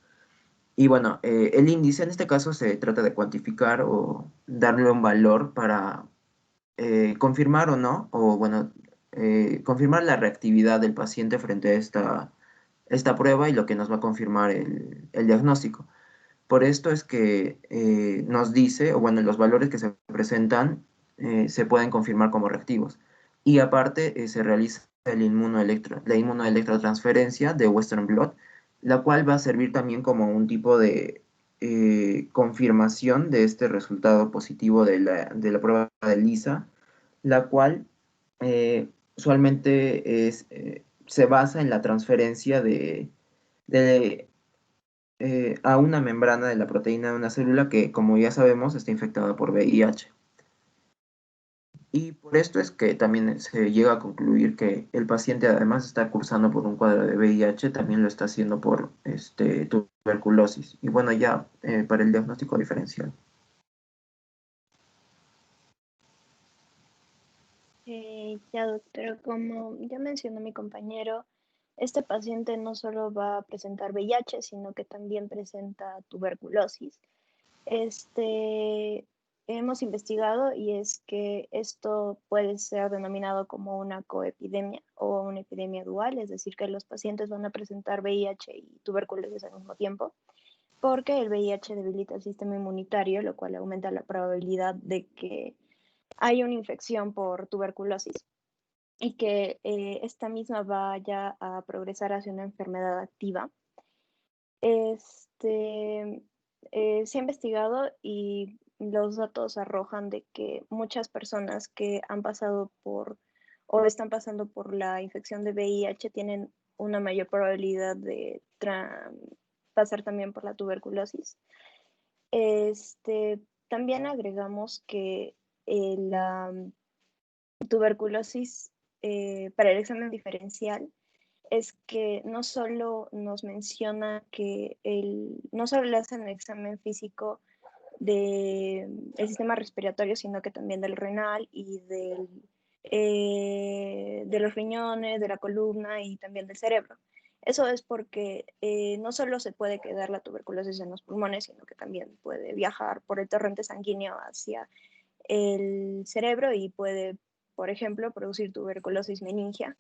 Y bueno, el índice en este caso se trata de cuantificar o darle un valor para confirmar o no, o bueno, confirmar la reactividad del paciente frente a esta prueba y lo que nos va a confirmar el diagnóstico. Por esto es que nos dice, o bueno, los valores que se presentan se pueden confirmar como reactivos. Y aparte se realiza la inmunoelectrotransferencia de Western blot, la cual va a servir también como un tipo de confirmación de este resultado positivo de la prueba de ELISA, la cual usualmente se basa en la transferencia a una membrana de la proteína de una célula que, como ya sabemos, está infectada por VIH. Y por esto es que también se llega a concluir que el paciente, además de estar cursando por un cuadro de VIH, también lo está haciendo por tuberculosis. Y bueno, ya para el diagnóstico diferencial. Ya, doctora, como ya mencionó mi compañero, este paciente no solo va a presentar VIH, sino que también presenta tuberculosis. Hemos investigado y es que esto puede ser denominado como una coepidemia o una epidemia dual, es decir, que los pacientes van a presentar VIH y tuberculosis al mismo tiempo, porque el VIH debilita el sistema inmunitario, lo cual aumenta la probabilidad de que haya una infección por tuberculosis y que esta misma vaya a progresar hacia una enfermedad activa. Se ha investigado y los datos arrojan de que muchas personas que han pasado por o están pasando por la infección de VIH tienen una mayor probabilidad de pasar también por la tuberculosis. También agregamos que la tuberculosis para el examen diferencial es que no solo nos menciona que no solo le hacen el examen físico del sistema respiratorio, sino que también del renal y de los riñones, de la columna y también del cerebro. Eso es porque no solo se puede quedar la tuberculosis en los pulmones, sino que también puede viajar por el torrente sanguíneo hacia el cerebro y puede, por ejemplo, producir tuberculosis meningia.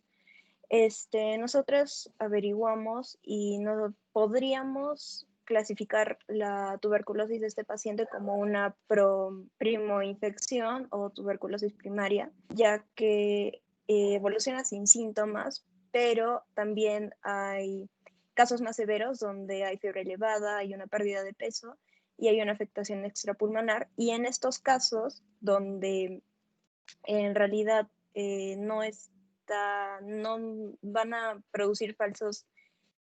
Nosotros averiguamos y no podríamos clasificar la tuberculosis de este paciente como una primoinfección o tuberculosis primaria, ya que evoluciona sin síntomas, pero también hay casos más severos donde hay fiebre elevada, hay una pérdida de peso y hay una afectación extrapulmonar. Y en estos casos donde en realidad no van a producir falsos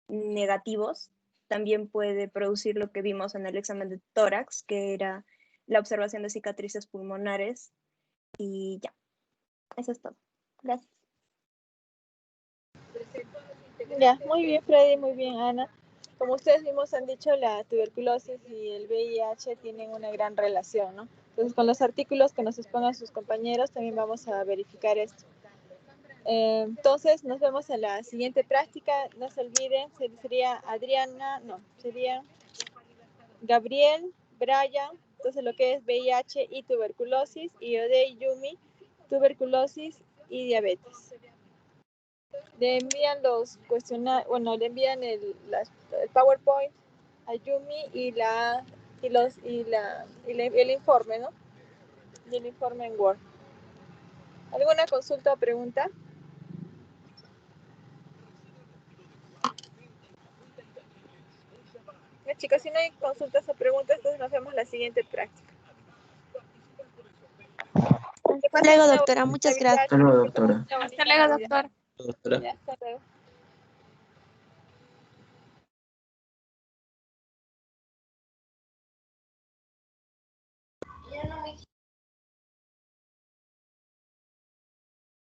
negativos, también puede producir lo que vimos en el examen de tórax, que era la observación de cicatrices pulmonares. Y ya, eso es todo. Gracias. Ya, muy bien, Freddy, muy bien, Ana. Como ustedes mismos han dicho, la tuberculosis y el VIH tienen una gran relación, ¿no? Entonces, con los artículos que nos expongan sus compañeros, también vamos a verificar esto. Entonces, nos vemos en la siguiente práctica. No se olviden, sería Adriana, no, sería Gabriel, Brian, entonces lo que es VIH y tuberculosis, y Odey, Yumi, tuberculosis y diabetes. Le envían los cuestionarios, bueno, le envían el PowerPoint a Yumi y el informe, ¿no? Y el informe en Word. ¿Alguna consulta o pregunta? Chicos, si no hay consultas o preguntas, entonces nos vemos en la siguiente práctica. Hasta luego, doctora. Muchas gracias. Hasta luego, doctora. Hasta luego, doctor. Doctora. Ya, hasta luego.